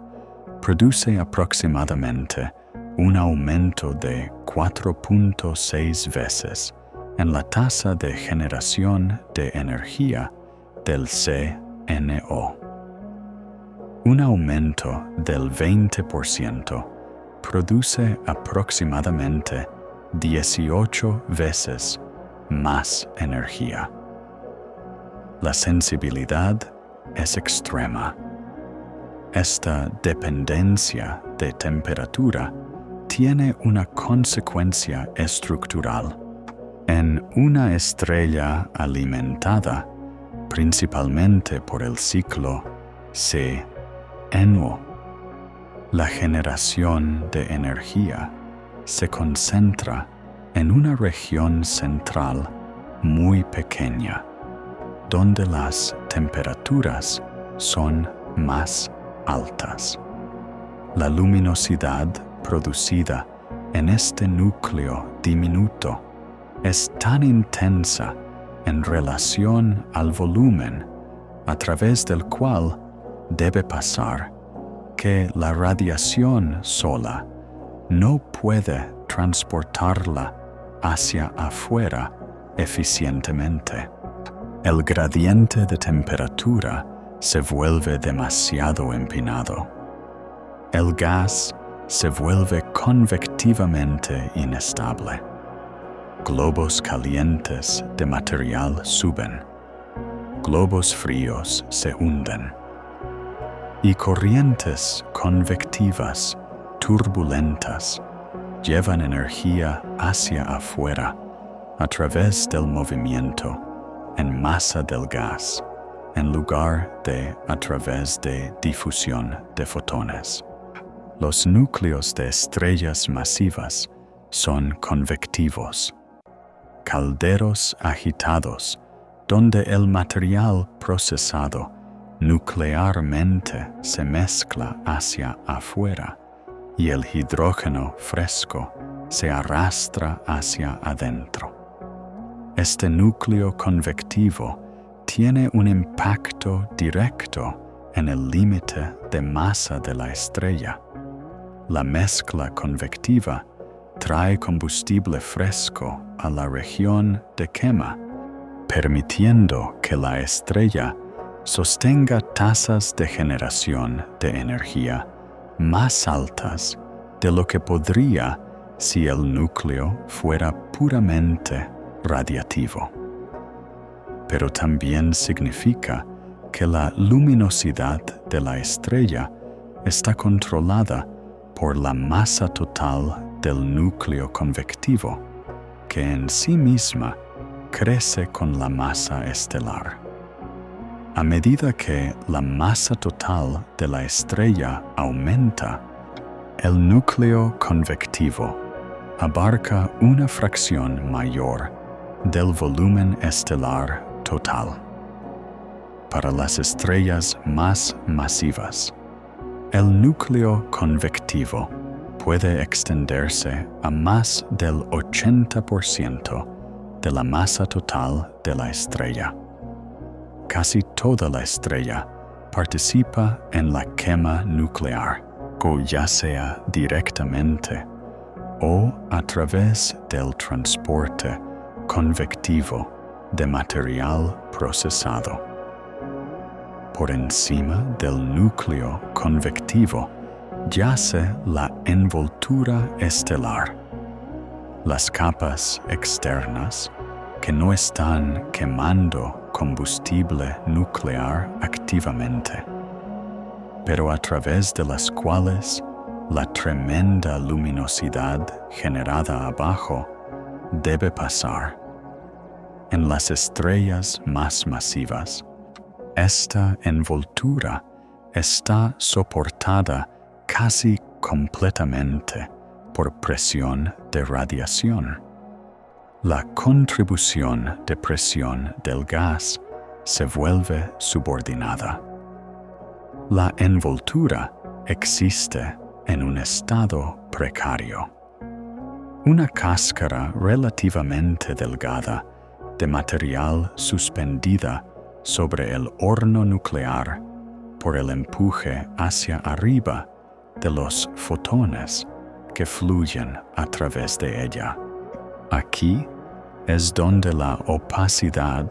produce aproximadamente un aumento de 4.6 veces en la tasa de generación de energía del CNO. Un aumento del 20% produce aproximadamente 18 veces más energía. La sensibilidad es extrema. Esta dependencia de temperatura tiene una consecuencia estructural. En una estrella alimentada principalmente por el ciclo CNO, la generación de energía se concentra en una región central muy pequeña, donde las temperaturas son más altas. La luminosidad producida en este núcleo diminuto es tan intensa en relación al volumen a través del cual debe pasar que la radiación sola no puede transportarla hacia afuera eficientemente. El gradiente de temperatura se vuelve demasiado empinado. El gas se vuelve convectivamente inestable. Globos calientes de material suben. Globos fríos se hunden. Y corrientes convectivas turbulentas llevan energía hacia afuera a través del movimiento en masa del gas, en lugar de a través de difusión de fotones. Los núcleos de estrellas masivas son convectivos, calderos agitados donde el material procesado nuclearmente se mezcla hacia afuera y el hidrógeno fresco se arrastra hacia adentro. Este núcleo convectivo tiene un impacto directo en el límite de masa de la estrella. La mezcla convectiva trae combustible fresco a la región de quema, permitiendo que la estrella sostenga tasas de generación de energía más altas de lo que podría si el núcleo fuera puramente radiativo. pero también significa que la luminosidad de la estrella está controlada por la masa total del núcleo convectivo, que en sí misma crece con la masa estelar. A medida que la masa total de la estrella aumenta, el núcleo convectivo abarca una fracción mayor del volumen estelar total. Para las estrellas más masivas, el núcleo convectivo puede extenderse a más del 80% de la masa total de la estrella. Casi toda la estrella participa en la quema nuclear, o ya sea directamente o a través del transporte convectivo de material procesado. Por encima del núcleo convectivo yace la envoltura estelar, las capas externas que no están quemando combustible nuclear activamente, pero a través de las cuales la tremenda luminosidad generada abajo debe pasar. En las estrellas más masivas, esta envoltura está soportada casi completamente por presión de radiación. La contribución de presión del gas se vuelve subordinada. La envoltura existe en un estado precario. Una cáscara relativamente delgada de material suspendida sobre el horno nuclear por el empuje hacia arriba de los fotones que fluyen a través de ella. Aquí es donde la opacidad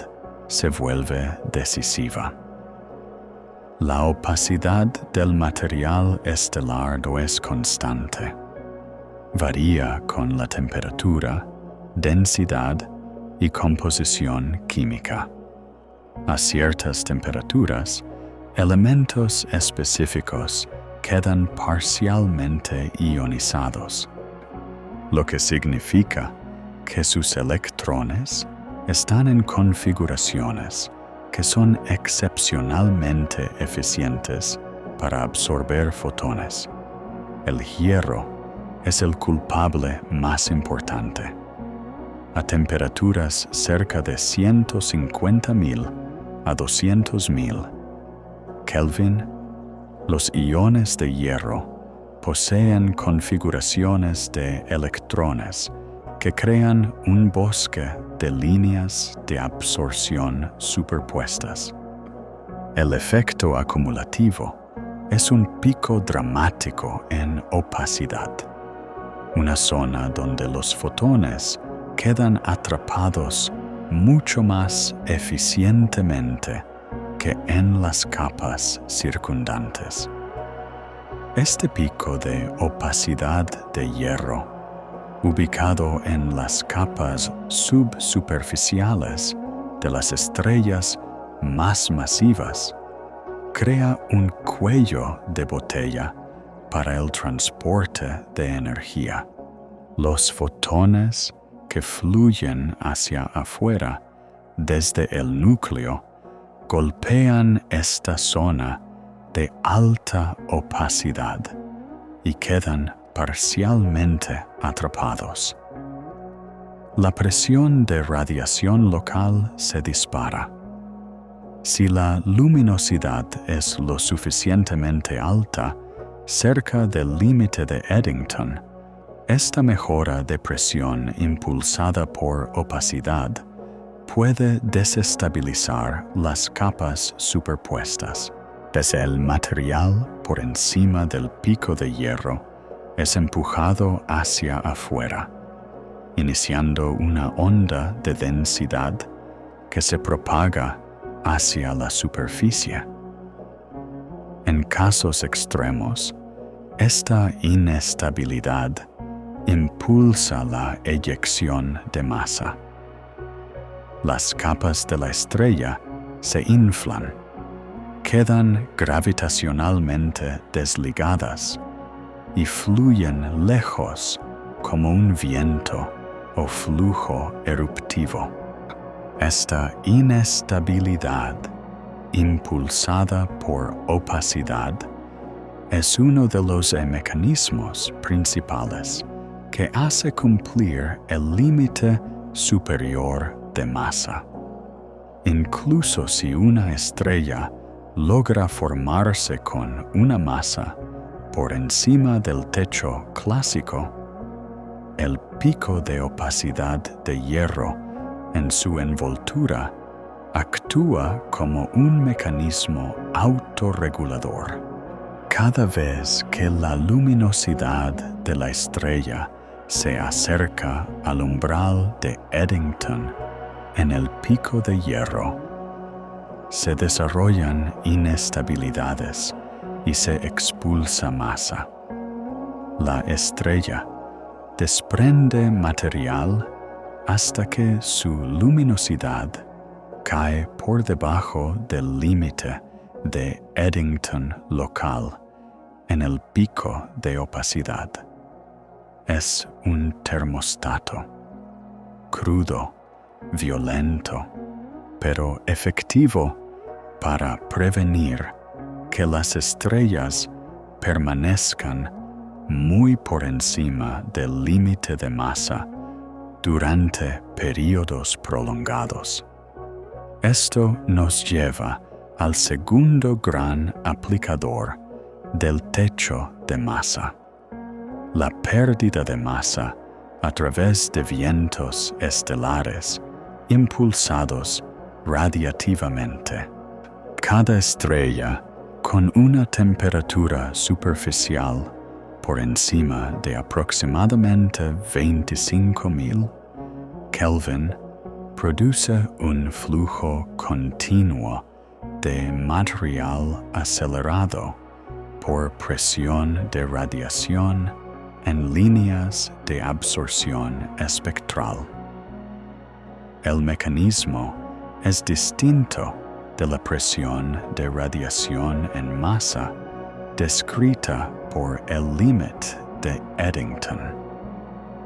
se vuelve decisiva. La opacidad del material estelar no es constante. Varía con la temperatura, densidad y composición química. A ciertas temperaturas, elementos específicos quedan parcialmente ionizados, lo que significa que sus electrones están en configuraciones que son excepcionalmente eficientes para absorber fotones. El hierro es el culpable más importante. A temperaturas cerca de 150.000 a 200.000 Kelvin, los iones de hierro poseen configuraciones de electrones que crean un bosque de líneas de absorción superpuestas. El efecto acumulativo es un pico dramático en opacidad, una zona donde los fotones quedan atrapados mucho más eficientemente que en las capas circundantes. Este pico de opacidad de hierro, ubicado en las capas subsuperficiales de las estrellas más masivas, crea un cuello de botella para el transporte de energía. Los fotones que fluyen hacia afuera desde el núcleo golpean esta zona de alta opacidad y quedan parcialmente atrapados. La presión de radiación local se dispara. Si la luminosidad es lo suficientemente alta cerca del límite de Eddington, esta mejora de presión impulsada por opacidad puede desestabilizar las capas superpuestas. Desde el material por encima del pico de hierro es empujado hacia afuera, iniciando una onda de densidad que se propaga hacia la superficie. En casos extremos, esta inestabilidad impulsa la eyección de masa. las capas de la estrella se inflan, quedan gravitacionalmente desligadas y fluyen lejos como un viento o flujo eruptivo. Esta inestabilidad, impulsada por opacidad, es uno de los mecanismos principales que hace cumplir el límite superior de masa. Incluso si una estrella logra formarse con una masa por encima del techo clásico, el pico de opacidad de hierro en su envoltura actúa como un mecanismo autorregulador. Cada vez que la luminosidad de la estrella se acerca al umbral de Eddington en el pico de hierro, se desarrollan inestabilidades y se expulsa masa. La estrella desprende material hasta que su luminosidad cae por debajo del límite de Eddington local en el pico de opacidad. Es un termostato, crudo, violento, pero efectivo para prevenir que las estrellas permanezcan muy por encima del límite de masa durante períodos prolongados. Esto nos lleva al segundo gran aplicador del techo de masa: la pérdida de masa a través de vientos estelares impulsados radiativamente. Cada estrella con una temperatura superficial por encima de aproximadamente 25.000 Kelvin produce un flujo continuo de material acelerado por presión de radiación en líneas de absorción espectral. El mecanismo es distinto de la presión de radiación en masa descrita por el límite de Eddington.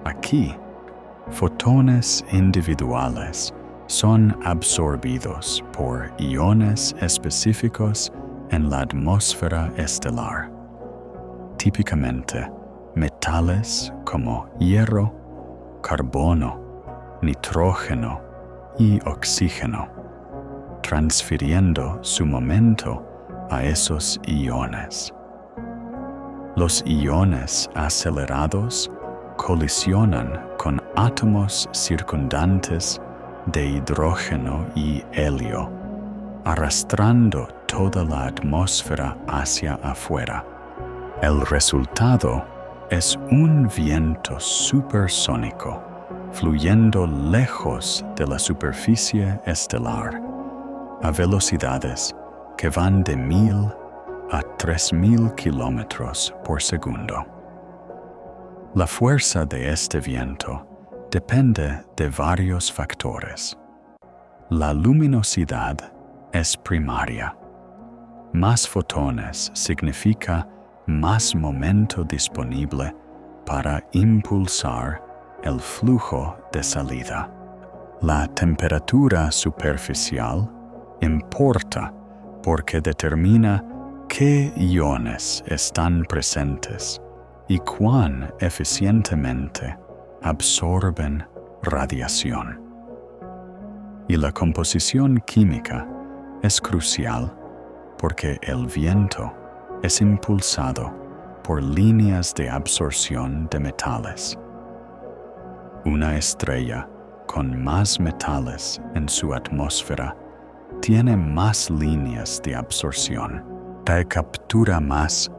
Aquí, fotones individuales son absorbidos por iones específicos en la atmósfera estelar, típicamente metales como hierro, carbono, nitrógeno y oxígeno, transfiriendo su momento a esos iones. Los iones acelerados colisionan con átomos circundantes de hidrógeno y helio, arrastrando toda la atmósfera hacia afuera. El resultado es un viento supersónico, fluyendo lejos de la superficie estelar, a velocidades que van de 1,000 a 3,000 kilómetros por segundo. La fuerza de este viento depende de varios factores. La luminosidad es primaria. Más fotones significa más momento disponible para impulsar el flujo de salida. La temperatura superficial importa porque determina qué iones están presentes y cuán eficientemente absorben radiación. Y la composición química es crucial porque el viento es impulsado por líneas de absorción de metales. Una estrella con más metales en su atmósfera tiene más líneas de absorción, que captura más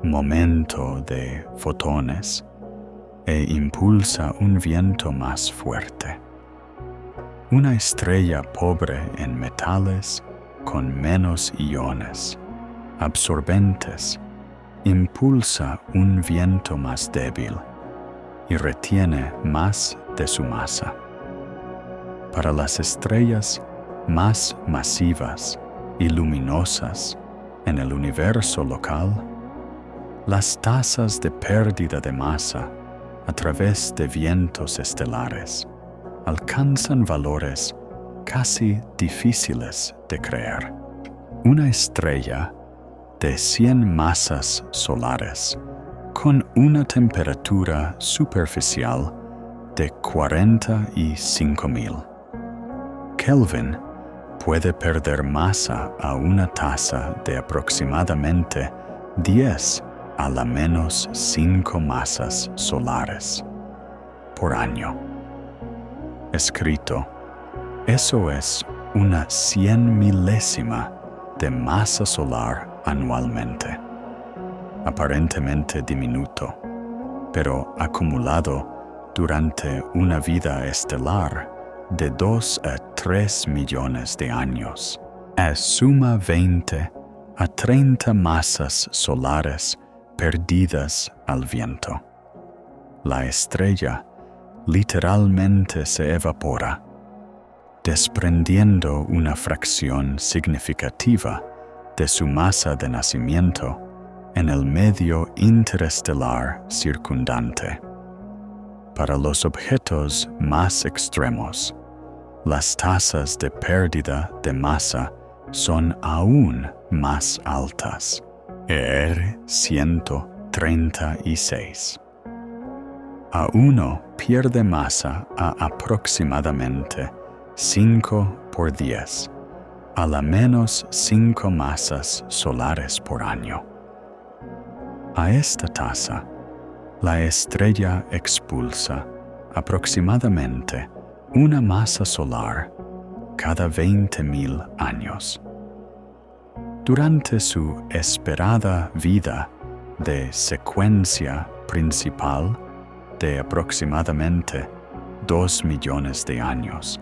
momento de fotones e impulsa un viento más fuerte. Una estrella pobre en metales con menos iones absorbentes impulsa un viento más débil y retiene más de su masa. para las estrellas más masivas y luminosas en el universo local, las tasas de pérdida de masa a través de vientos estelares alcanzan valores casi difíciles de creer. Una estrella de 100 masas solares con una temperatura superficial de 45,000 Kelvin puede perder masa a una tasa de aproximadamente 10 a la menos 5 masas solares por año. Escrito, eso es una 100 milésima de masa solar anualmente. Aparentemente diminuto, pero acumulado durante una vida estelar de 2 a 3 millones de años. Suma 20 a 30 masas solares perdidas al viento. La estrella literalmente se evapora, desprendiendo una fracción significativa de su masa de nacimiento en el medio interestelar circundante. Para los objetos más extremos, las tasas de pérdida de masa son aún más altas. ER 136. A1 pierde masa a aproximadamente 5 por 10, a la menos 5 masas solares por año. A esta tasa, la estrella expulsa aproximadamente una masa solar cada 20,000 años. Durante su esperada vida de secuencia principal de aproximadamente 2 millones de años,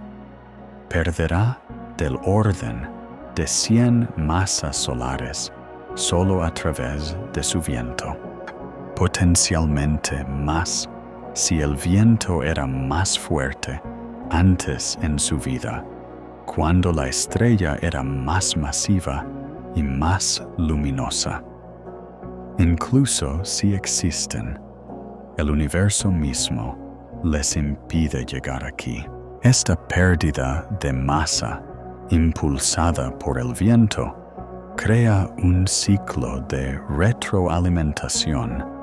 perderá del orden de 100 masas solares solo a través de su viento. Potencialmente más si el viento era más fuerte antes en su vida, cuando la estrella era más masiva y más luminosa. Incluso si existen, el universo mismo les impide llegar aquí. Esta pérdida de masa, impulsada por el viento, crea un ciclo de retroalimentación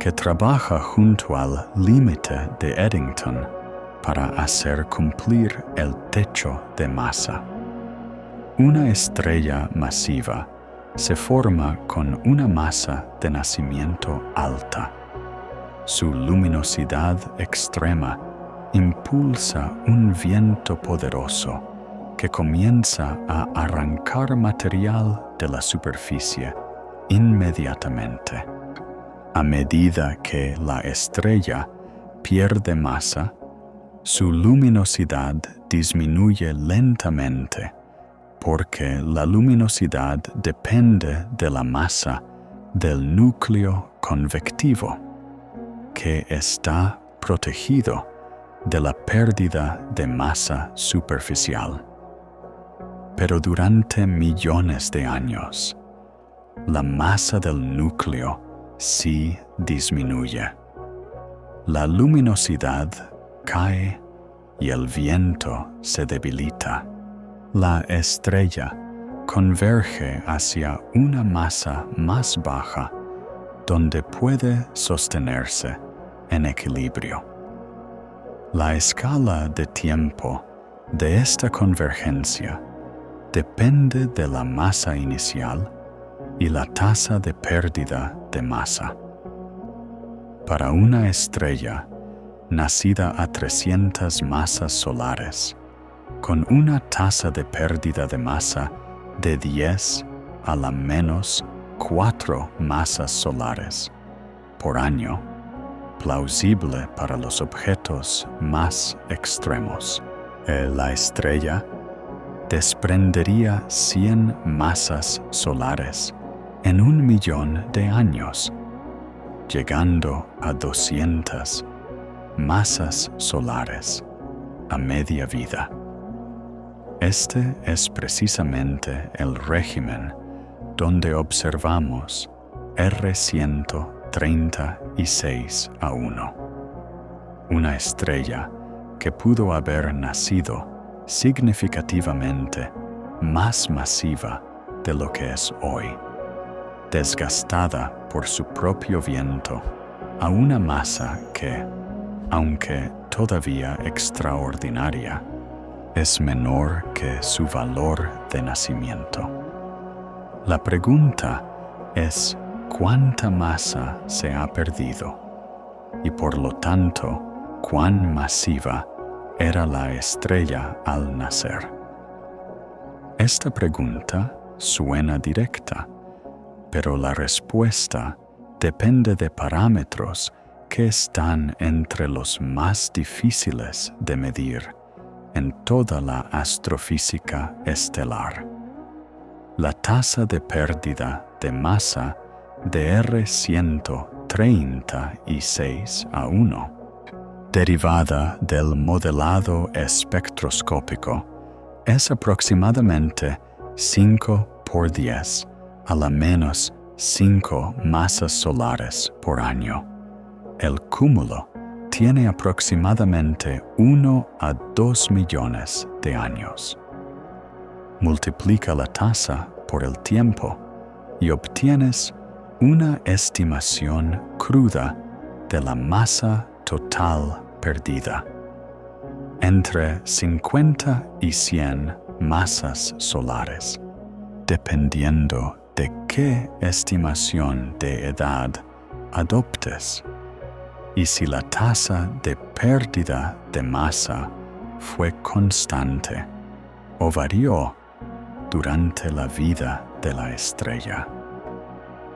que trabaja junto al límite de Eddington para hacer cumplir el techo de masa. Una estrella masiva se forma con una masa de nacimiento alta. Su luminosidad extrema impulsa un viento poderoso que comienza a arrancar material de la superficie inmediatamente. A medida que la estrella pierde masa, su luminosidad disminuye lentamente porque la luminosidad depende de la masa del núcleo convectivo, que está protegido de la pérdida de masa superficial. Pero durante millones de años, la masa del núcleo sí disminuye. La luminosidad cae y el viento se debilita. La estrella converge hacia una masa más baja donde puede sostenerse en equilibrio. La escala de tiempo de esta convergencia depende de la masa inicial y la tasa de pérdida de masa. Para una estrella nacida a 300 masas solares, con una tasa de pérdida de masa de 10 a la menos 4 masas solares por año, plausible para los objetos más extremos. La estrella desprendería 100 masas solares en 1 millón de años, llegando a 200 masas solares a media vida. Este es precisamente el régimen donde observamos R136A1, una estrella que pudo haber nacido significativamente más masiva de lo que es hoy, desgastada por su propio viento a una masa que, aunque todavía extraordinaria, es menor que su valor de nacimiento. La pregunta es cuánta masa se ha perdido y por lo tanto cuán masiva era la estrella al nacer. Esta pregunta suena directa, pero la respuesta depende de parámetros que están entre los más difíciles de medir en toda la astrofísica estelar. La tasa de pérdida de masa de R136A1, derivada del modelado espectroscópico, es aproximadamente 5 por 10 a la menos 5 masas solares por año. El cúmulo tiene aproximadamente 1 a 2 millones de años. Multiplica la tasa por el tiempo y obtienes una estimación cruda de la masa total perdida. Entre 50 y 100 masas solares, dependiendo de qué estimación de edad adoptes y si la tasa de pérdida de masa fue constante o varió durante la vida de la estrella.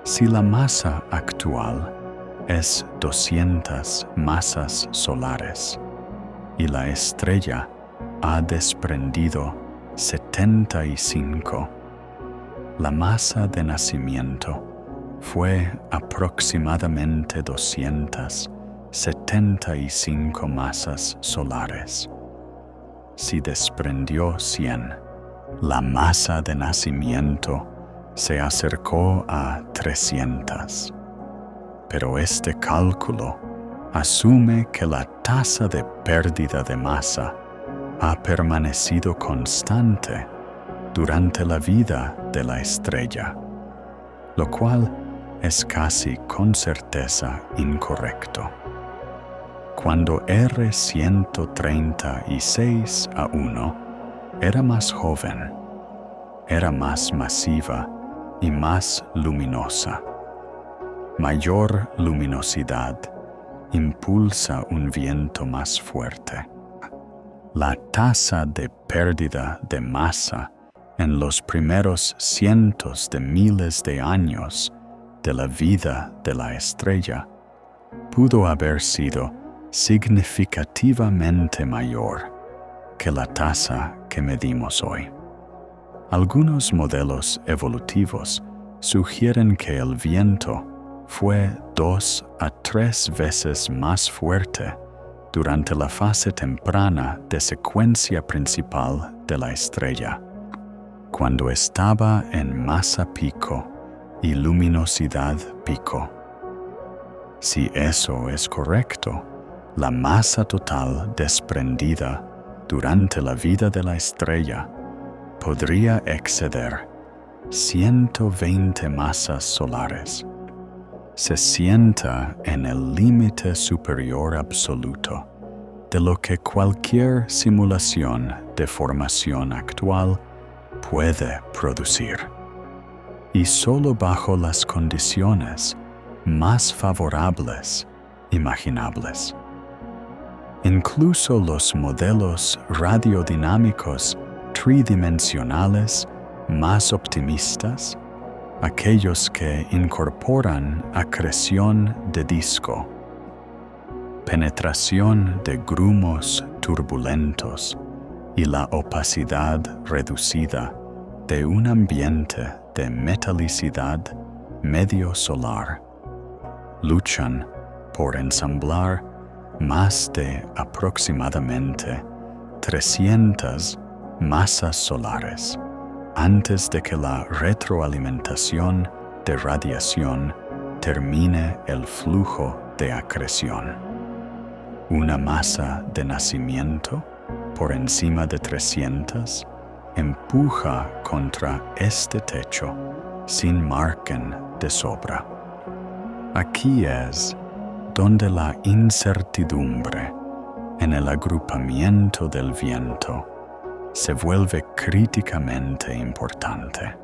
Si la masa actual es 200 masas solares y la estrella ha desprendido 75, la masa de nacimiento fue aproximadamente 275 masas solares. Si desprendió 100, la masa de nacimiento se acercó a 300. Pero este cálculo asume que la tasa de pérdida de masa ha permanecido constante durante la vida de la estrella, lo cual es casi con certeza incorrecto. Cuando R136A1 era más joven, era más masiva y más luminosa. Mayor luminosidad impulsa un viento más fuerte. La tasa de pérdida de masa en los primeros cientos de miles de años de la vida de la estrella pudo haber sido significativamente mayor que la tasa que medimos hoy. Algunos modelos evolutivos sugieren que el viento fue 2 a 3 veces más fuerte durante la fase temprana de secuencia principal de la estrella, cuando estaba en masa pico y luminosidad pico. Si eso es correcto, la masa total desprendida durante la vida de la estrella podría exceder 120 masas solares. Se sienta en el límite superior absoluto de lo que cualquier simulación de formación actual puede producir, y solo bajo las condiciones más favorables imaginables. Incluso los modelos radiodinámicos tridimensionales más optimistas, aquellos que incorporan acreción de disco, penetración de grumos turbulentos y la opacidad reducida de un ambiente de metalicidad medio solar, luchan por ensamblar más de aproximadamente 300 masas solares, antes de que la retroalimentación de radiación termine el flujo de acreción. Una masa de nacimiento por encima de 300 empuja contra este techo sin margen de sobra. Aquí es donde la incertidumbre en el agrupamiento del viento se vuelve críticamente importante.